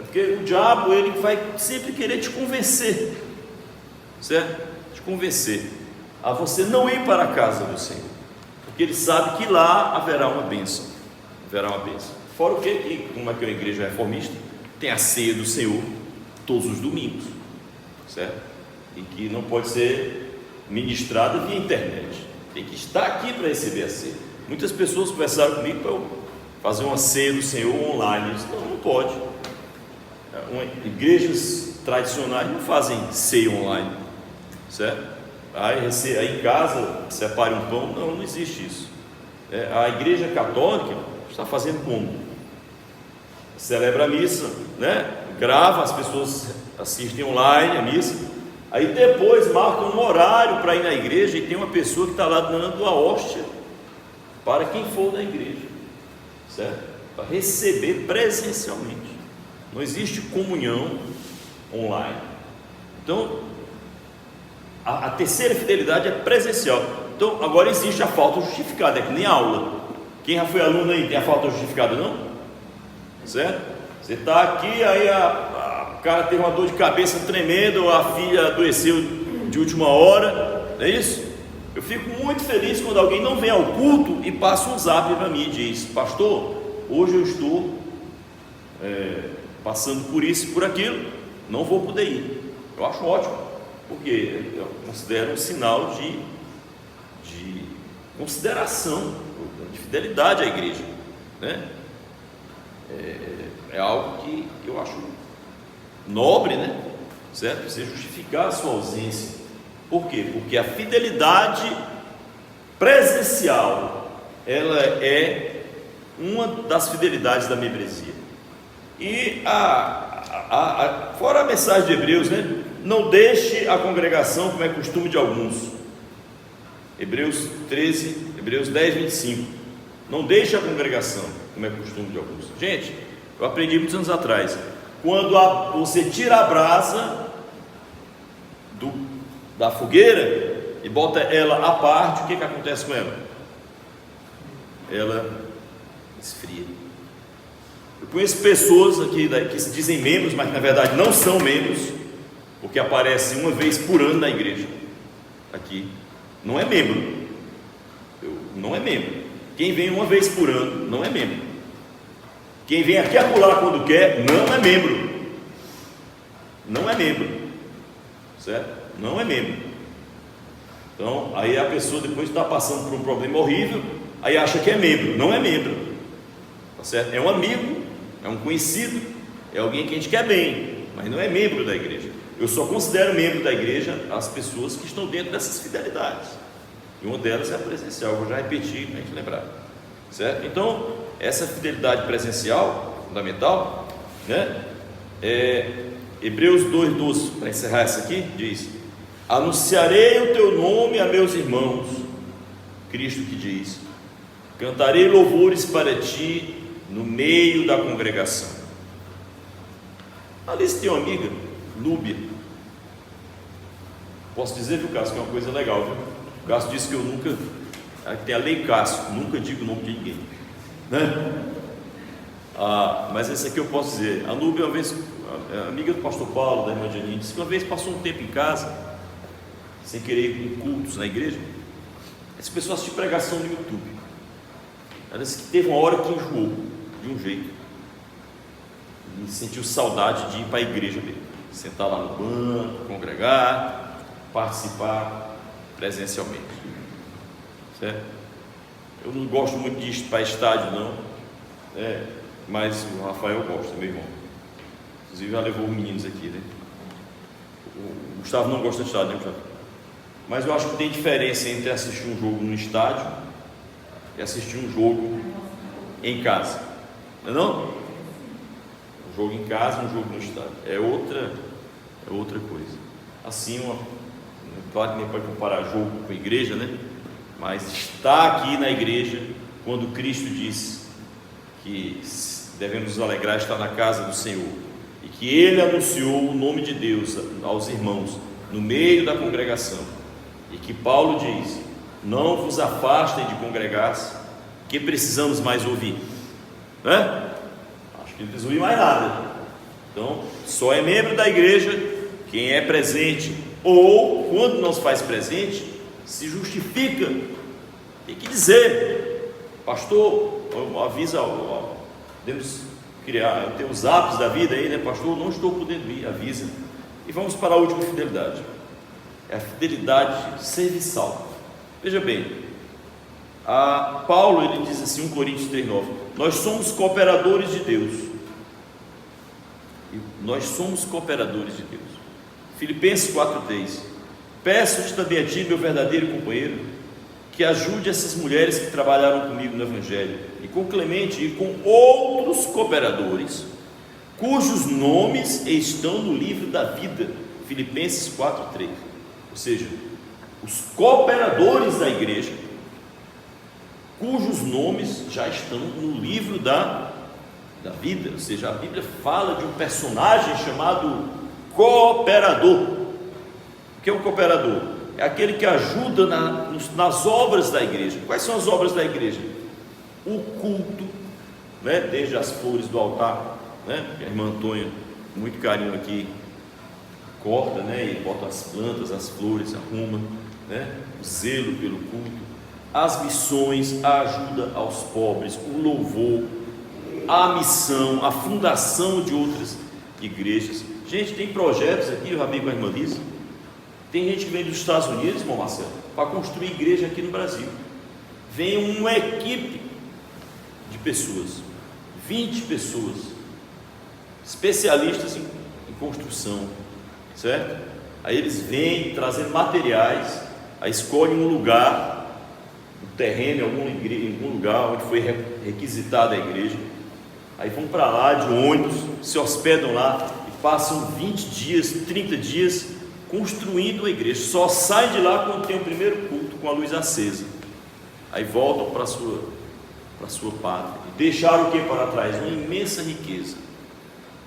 Porque o diabo, ele vai sempre querer te convencer, certo? Te convencer a você não ir para a casa do Senhor, porque ele sabe que lá haverá uma bênção. Fora o que, como é que é uma igreja reformista, tem a ceia do Senhor todos os domingos, certo? E que não pode ser ministrada via internet, tem que estar aqui para receber a ceia. Muitas pessoas conversaram comigo para eu fazer uma ceia do Senhor online. Eu disse, não pode. Igrejas tradicionais não fazem ceia online, certo? Aí em casa separe um pão, não existe isso. A igreja católica está fazendo como? Celebra a missa, né? Grava, as pessoas assistem online a missa, aí depois marca um horário para ir na igreja e tem uma pessoa que está lá dando a hóstia para quem for da igreja, certo? Para receber presencialmente. Não existe comunhão online. Então, a terceira fidelidade é presencial. Então, agora existe a falta justificada, é que nem aula. Quem já foi aluno aí tem a falta justificada, não? Certo? Você está aqui, aí o cara teve uma dor de cabeça tremenda, ou a filha adoeceu de última hora, não é isso? Eu fico muito feliz quando alguém não vem ao culto e passa um zap para mim e diz: pastor, hoje eu estou passando por isso e por aquilo, não vou poder ir. Eu acho ótimo, porque eu considero um sinal de consideração, de fidelidade à igreja, né? É algo que eu acho nobre, né? Certo? Você justificar a sua ausência. Por quê? Porque a fidelidade presencial, ela é uma das fidelidades da membresia. E fora a mensagem de Hebreus, né? Não deixe a congregação como é costume de alguns. Hebreus 10, 25. Não deixe a congregação como é costume de alguns. Gente, eu aprendi muitos anos atrás. Quando você tira a brasa da fogueira e bota ela à parte, o que acontece com ela? Ela esfria. Eu conheço pessoas aqui que se dizem membros, mas na verdade não são membros, porque aparecem uma vez por ano na igreja. Aqui não é membro. Não é membro. Quem vem uma vez por ano não é membro. Quem vem aqui acolá quando quer não é membro. Não é membro, certo? Não é membro. Então aí a pessoa depois está passando por um problema horrível, aí acha que é membro. Não é membro, tá certo? É um amigo, é um conhecido, é alguém que a gente quer bem, mas não é membro da igreja. eu só considero membro da igreja as pessoas que estão dentro dessas fidelidades, e uma delas é a presencial, vou já repetir para a gente lembrar, certo? Então, essa fidelidade presencial, fundamental, né? Hebreus 2,12, para encerrar essa aqui, diz: anunciarei o teu nome a meus irmãos, Cristo que diz: cantarei louvores para ti no meio da congregação. Alice tem uma amiga, Núbia, posso dizer, viu, Cássio, que é uma coisa legal, viu? O Cássio disse que eu nunca, tem a lei Cássio, nunca digo o nome de ninguém, né? Mas esse aqui eu posso dizer. A Núbia, uma vez, amiga do pastor Paulo, da irmã Janine, disse que uma vez passou um tempo em casa, sem querer ir com cultos na igreja. Essa pessoa assistiu pregação no YouTube. Ela disse que teve uma hora que enjoou de um jeito e sentiu saudade de ir para a igreja mesmo, sentar lá no banco, congregar, participar presencialmente, certo? Eu não gosto muito de ir para estádio, não, mas o Rafael gosta, meu irmão, inclusive já levou os meninos aqui, né? O Gustavo não gosta de estádio, né, Gustavo? Mas eu acho que tem diferença entre assistir um jogo no estádio e assistir um jogo em casa, não é não? Um jogo em casa, um jogo no estádio é outra coisa. Assim, claro que nem pode comparar jogo com igreja, né? Mas estar aqui na igreja, quando Cristo disse que devemos nos alegrar estar na casa do Senhor, e que Ele anunciou o nome de Deus aos irmãos no meio da congregação, e que Paulo diz: não vos afastem de congregar-se, que precisamos mais ouvir, né? Acho que não precisa ouvir mais nada. Então, só é membro da igreja quem é presente, ou quando não se faz presente, se justifica. Tem que dizer: pastor, avisa, podemos criar, ter os apps da vida aí, né? Pastor, não estou podendo ir, avisa. E vamos para a última fidelidade, é a fidelidade serviçal. Veja bem, Paulo, ele diz assim, 1 Coríntios 3,9: nós somos cooperadores de Deus. Nós somos cooperadores de Deus. Filipenses 4,3: peço-te também a ti, meu verdadeiro companheiro, que ajude essas mulheres que trabalharam comigo no Evangelho, e com Clemente e com outros cooperadores, cujos nomes estão no livro da vida. Filipenses 4,3. Ou seja, os cooperadores da igreja, cujos nomes já estão no livro da vida. Ou seja, a Bíblia fala de um personagem chamado cooperador. O que é um cooperador? É aquele que ajuda nas obras da igreja. Quais são as obras da igreja? O culto, né? Desde as flores do altar, né? A irmã Antônia, com muito carinho aqui, corta, né? E bota as plantas, as flores, arruma, né? O zelo pelo culto, as missões, a ajuda aos pobres, o louvor, a missão, a fundação de outras igrejas. Gente, tem projetos aqui, eu já vi com a irmã Lisa. Tem gente que vem dos Estados Unidos, irmão Marcelo, para construir igreja aqui no Brasil. Vem uma equipe de pessoas, 20 pessoas, especialistas em construção, certo? Aí eles vêm trazendo materiais, aí escolhem um lugar, um terreno, em algum lugar onde foi requisitada a igreja. Aí vão para lá de ônibus, se hospedam lá e passam 20 dias, 30 dias construindo a igreja. Só saem de lá quando tem o primeiro culto com a luz acesa. Aí voltam para a sua pátria e deixaram o que para trás? Uma imensa riqueza,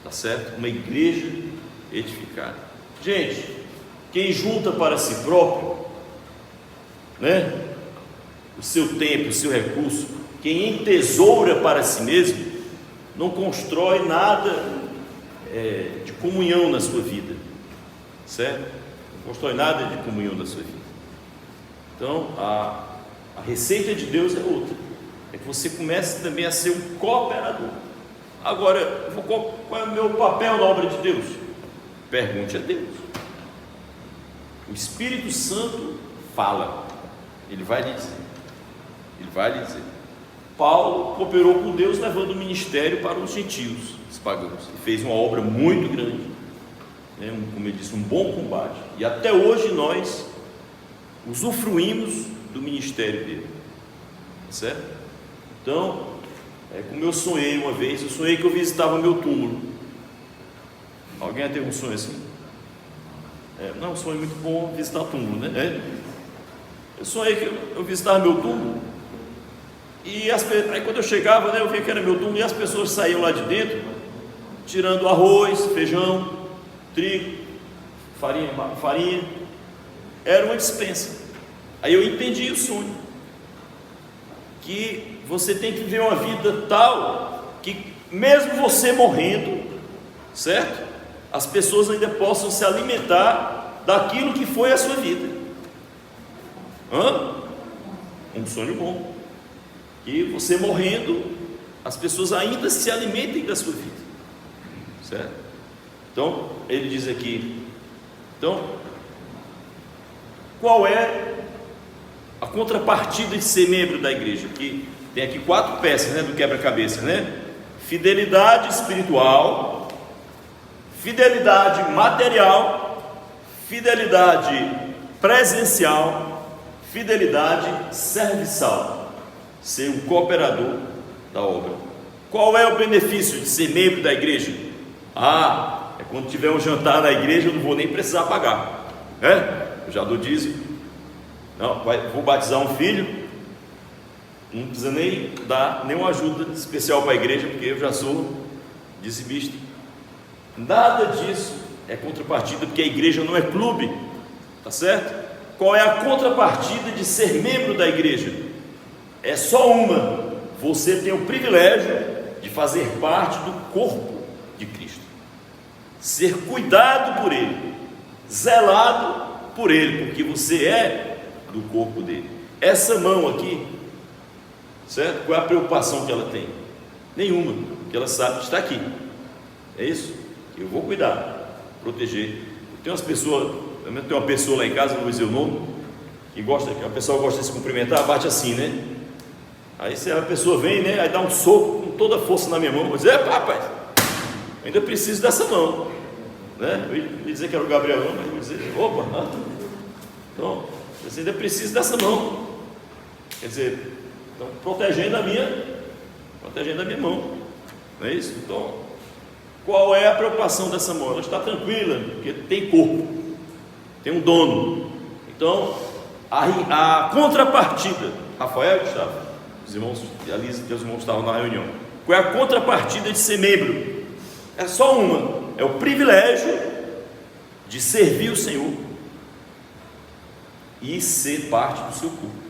tá certo? Uma igreja edificada. Gente, quem junta para si próprio, né, o seu tempo, o seu recurso, quem entesoura para si mesmo, não constrói nada de comunhão na sua vida, certo? Não constrói nada de comunhão na sua vida. Então, a receita de Deus é outra, é que você comece também a ser um cooperador. Agora, qual é o meu papel na obra de Deus? Pergunte a Deus. O Espírito Santo fala, ele vai lhe dizer. Paulo cooperou com Deus, levando o ministério para os gentios, os pagãos, e fez uma obra muito grande, como ele disse, um bom combate, e até hoje nós usufruímos do ministério dele, certo? Então, como eu sonhei uma vez, eu sonhei que eu visitava meu túmulo. Alguém já teve um sonho assim? Não é um sonho muito bom visitar túmulo, né? Eu sonhei que eu visitava meu túmulo, e aí quando eu chegava, né, eu via que era meu túmulo, e as pessoas saíam lá de dentro, tirando arroz, feijão, trigo, farinha, era uma despensa. Aí eu entendi o sonho, que você tem que viver uma vida tal, que mesmo você morrendo, certo? As pessoas ainda possam se alimentar daquilo que foi a sua vida. Um sonho bom, que você morrendo, as pessoas ainda se alimentem da sua vida, certo? Então, ele diz aqui, qual é a contrapartida de ser membro da igreja? Que tem aqui 4 peças, né, do quebra-cabeça, né? Fidelidade espiritual, fidelidade material, fidelidade presencial, fidelidade serviçal, ser um cooperador da obra. Qual é o benefício de ser membro da igreja? É quando tiver um jantar na igreja, eu não vou nem precisar pagar, eu já dou dízimo. Não, vou batizar um filho, não precisa nem dar nenhuma ajuda especial para a igreja, porque eu já sou dizimista. Nada disso é contrapartida, porque a igreja não é clube, tá certo? Qual é a contrapartida de ser membro da igreja? É só uma: você tem o privilégio de fazer parte do corpo de Cristo, ser cuidado por Ele, zelado por Ele, porque você é do corpo dele. Essa mão aqui, certo? Qual é a preocupação que ela tem? Nenhuma, porque ela sabe que está aqui. É isso? Eu vou cuidar, proteger. Tem uma pessoa lá em casa, não vou dizer o nome, que a pessoa gosta de se cumprimentar, bate assim, né? Aí a pessoa vem, né? Aí dá um soco com toda a força na minha mão, vou dizer: rapaz, ainda preciso dessa mão, né? Eu ia dizer que era o Gabriel, mas eu vou dizer: opa, então você ainda precisa dessa mão. Quer dizer, então, protegendo a minha mão, não é isso? Então, qual é a preocupação dessa mão? Ela está tranquila, porque tem corpo, tem um dono. Então, a contrapartida, Rafael e Gustavo, os irmãos, a Lisa e os irmãos estavam na reunião. Qual é a contrapartida de ser membro? É só uma: é o privilégio de servir o Senhor e ser parte do seu corpo.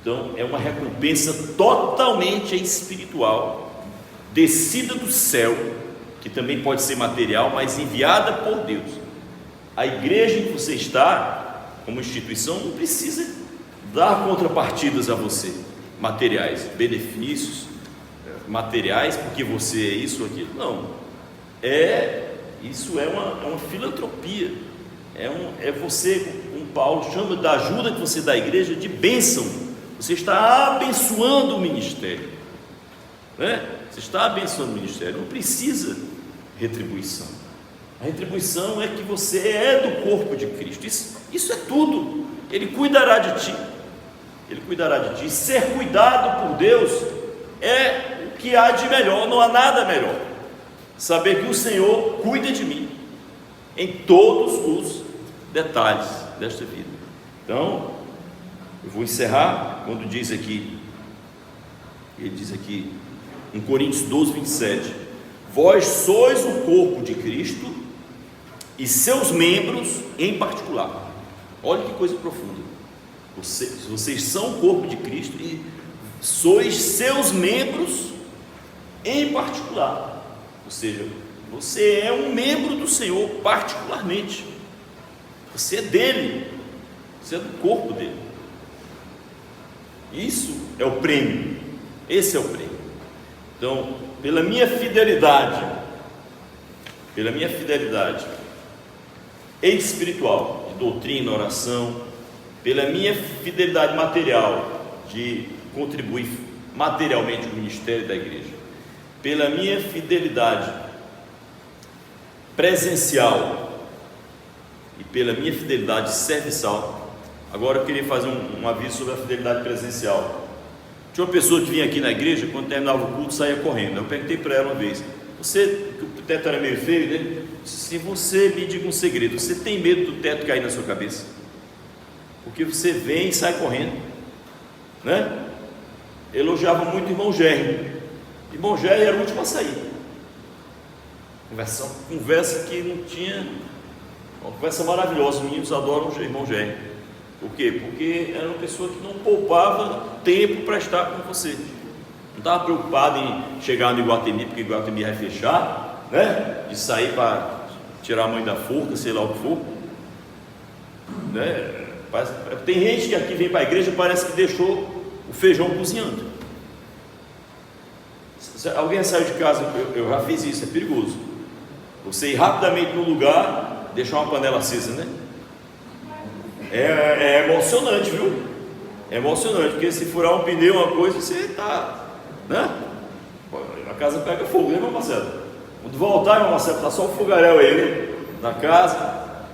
Então, é uma recompensa totalmente espiritual, descida do céu, que também pode ser material, mas enviada por Deus. A igreja em que você está, como instituição, não precisa dar contrapartidas a você, materiais, benefícios materiais, porque você é isso ou aquilo. Não, isso é uma filantropia, você, como Paulo chama da ajuda que você dá à igreja de bênção. Você está abençoando o ministério, né? Você está abençoando o ministério, não precisa retribuição. A retribuição é que você é do corpo de Cristo. Isso é tudo. Ele cuidará de ti. Ele cuidará de ti. Ser cuidado por Deus é o que há de melhor. Não há nada melhor. Saber que o Senhor cuida de mim em todos os detalhes desta vida. Então, eu vou encerrar quando ele diz aqui em Coríntios 12, 27: vós sois o corpo de Cristo e seus membros em particular. Olha que coisa profunda. Vocês são o corpo de Cristo e sois seus membros em particular. Ou seja, você é um membro do Senhor particularmente. Você é dele, você é do corpo dele. Isso é o prêmio. Esse é o prêmio. Então, pela minha fidelidade espiritual, de doutrina, oração, pela minha fidelidade material, de contribuir materialmente com o ministério da igreja, pela minha fidelidade presencial, e pela minha fidelidade serviçal. Agora eu queria fazer um aviso sobre a fidelidade presencial. Tinha uma pessoa que vinha aqui na igreja, quando terminava o culto, saía correndo. Eu perguntei para ela uma vez: você, que o teto era meio feio, né? Se você me diga um segredo, você tem medo do teto cair na sua cabeça? Porque você vem e sai correndo, né? Elogiava muito o irmão Gerry. Irmão Gerry era o último a sair. Conversa que não tinha, uma conversa maravilhosa. Os meninos adoram o irmão Gerry. Por quê? Porque era uma pessoa que não poupava tempo para estar com você. Não estava preocupado em chegar no Iguatemi, porque o Iguatemi vai fechar, né? De sair para tirar a mãe da forca, sei lá o que for, né? Tem gente que aqui vem para a igreja, parece que deixou o feijão cozinhando. Se alguém saiu de casa, eu já fiz isso, é perigoso. Você ir rapidamente no lugar, deixar uma panela acesa, né? É emocionante, viu? É emocionante, porque se furar um pneu, uma coisa, você está, né? A casa pega fogo, né, irmão Marcelo? Quando voltar, irmão Marcelo, está só um fogaréu aí, né? Na casa.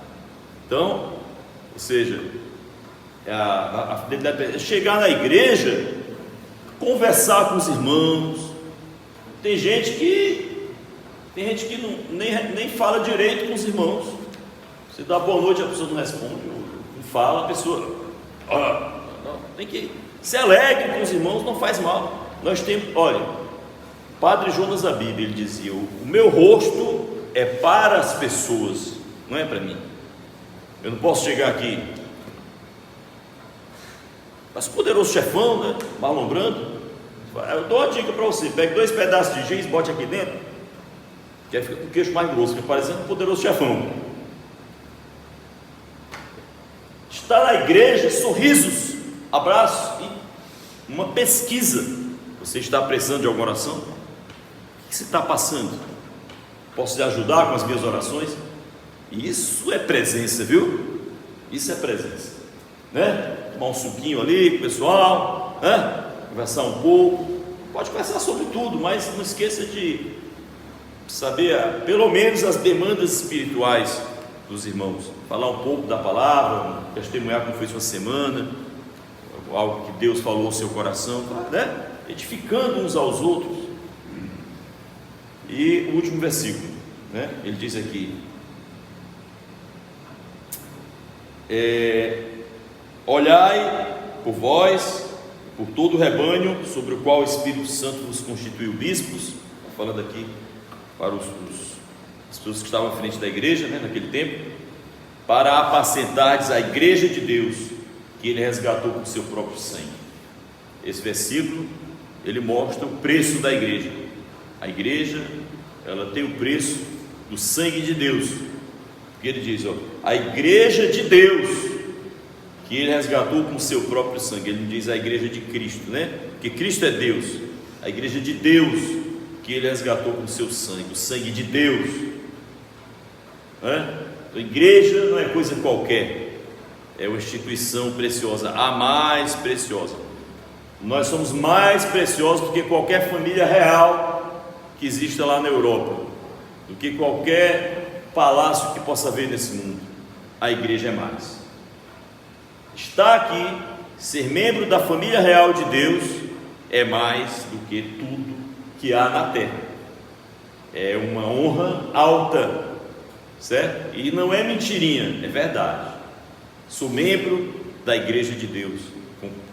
Então, ou seja, a fidelidade, chegar na igreja, conversar com os irmãos. Tem gente que nem fala direito com os irmãos. Você dá boa noite, a pessoa não responde, não fala, a pessoa não, tem que ser alegre com os irmãos, não faz mal. Nós temos, olha, o Padre Jonas da Bíblia, ele dizia: o meu rosto é para as pessoas, não é para mim. Eu não posso chegar aqui, mas o poderoso chefão, né, Marlon Brando, eu dou uma dica para você: pegue 2 pedaços de giz, bote aqui dentro, que aí fica com o queixo mais grosso, fica parecendo um poderoso chefão. Está na igreja, sorrisos, abraços e uma pesquisa. Você está precisando de alguma oração? O que você está passando? Posso te ajudar com as minhas orações? Isso é presença, viu? Isso é presença, né? Tomar um suquinho ali com o pessoal, né? Conversar um pouco. Pode conversar sobre tudo, mas não esqueça de saber pelo menos as demandas espirituais dos irmãos. Falar um pouco da palavra, testemunhar como foi sua semana, algo que Deus falou ao seu coração, né? Edificando uns aos outros. E o último versículo, né? Ele diz aqui: olhai por vós, por todo o rebanho sobre o qual o Espírito Santo vos constituiu bispos. Falando aqui para as pessoas que estavam à frente da igreja, né, naquele tempo, para apacentardes a igreja de Deus, que ele resgatou com o seu próprio sangue. Esse versículo, ele mostra o preço da igreja. A igreja, ela tem o preço do sangue de Deus, porque ele diz, a igreja de Deus, que ele resgatou com o seu próprio sangue. Ele não diz a igreja de Cristo, né? Porque Cristo é Deus. A igreja de Deus, que ele resgatou com o seu sangue, o sangue de Deus, né? Então, a igreja não é coisa qualquer, é uma instituição preciosa, a mais preciosa. Nós somos mais preciosos do que qualquer família real que exista lá na Europa, do que qualquer palácio que possa haver nesse mundo. A igreja é mais. Estar aqui, ser membro da família real de Deus, é mais do que tudo que há na terra. É uma honra alta, certo? E não é mentirinha, é verdade. Sou membro da igreja de Deus,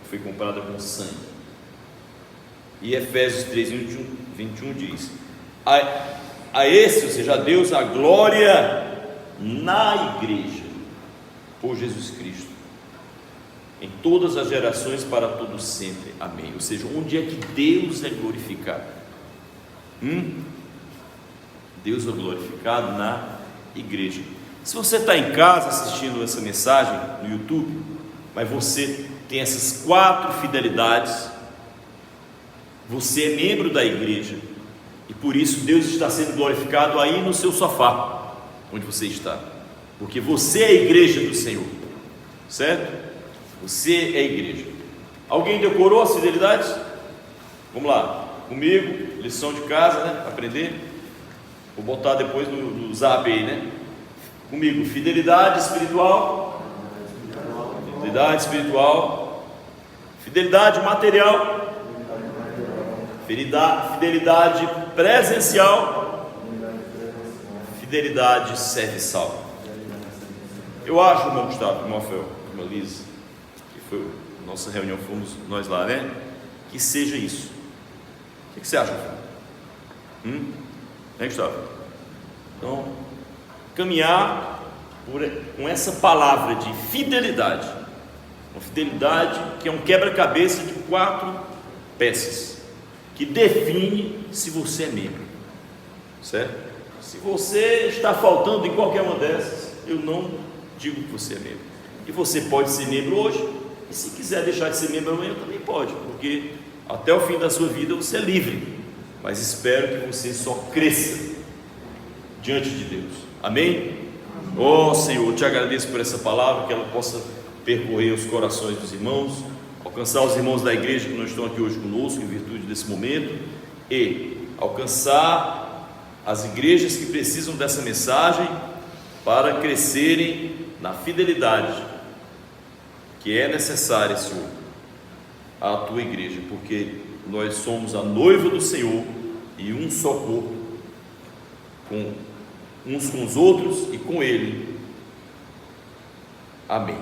foi comprada com sangue. E Efésios 3:21 diz: a esse, ou seja, a Deus, a glória na igreja, por Jesus Cristo, em todas as gerações, para todos sempre, amém. Ou seja, onde é que Deus é glorificado? Deus é glorificado na igreja. Se você está em casa assistindo essa mensagem no YouTube, mas você tem essas 4 fidelidades, você é membro da igreja, e por isso Deus está sendo glorificado aí no seu sofá, onde você está, porque você é a igreja do Senhor, certo? Você é a igreja. Alguém decorou as fidelidades? Vamos lá, comigo, lição de casa, né? Aprender. Vou botar depois no zap aí, né? Comigo, fidelidade espiritual, fidelidade material, fidelidade presencial, fidelidade serviçal. Eu acho, irmão Gustavo, irmão Rafael, irmã Liz, que foi a nossa reunião, fomos nós lá, né? Que seja isso. O que você acha, Rafael? Hein, Gustavo? Então, caminhar com essa palavra de fidelidade, uma fidelidade que é um quebra-cabeça de 4 peças, que define se você é membro, certo? Se você está faltando em qualquer uma dessas, eu não digo que você é membro. E você pode ser membro hoje, e se quiser deixar de ser membro amanhã, também pode, porque até o fim da sua vida você é livre, mas espero que você só cresça diante de Deus. Amém? Oh Senhor, te agradeço por essa palavra, que ela possa percorrer os corações dos irmãos, alcançar os irmãos da igreja que não estão aqui hoje conosco, em virtude desse momento, e alcançar as igrejas que precisam dessa mensagem para crescerem na fidelidade que é necessária, Senhor, à tua igreja, porque nós somos a noiva do Senhor e um só corpo, uns com os outros e com Ele. Amém.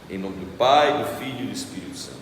Em nome do Pai, do Filho e do Espírito Santo.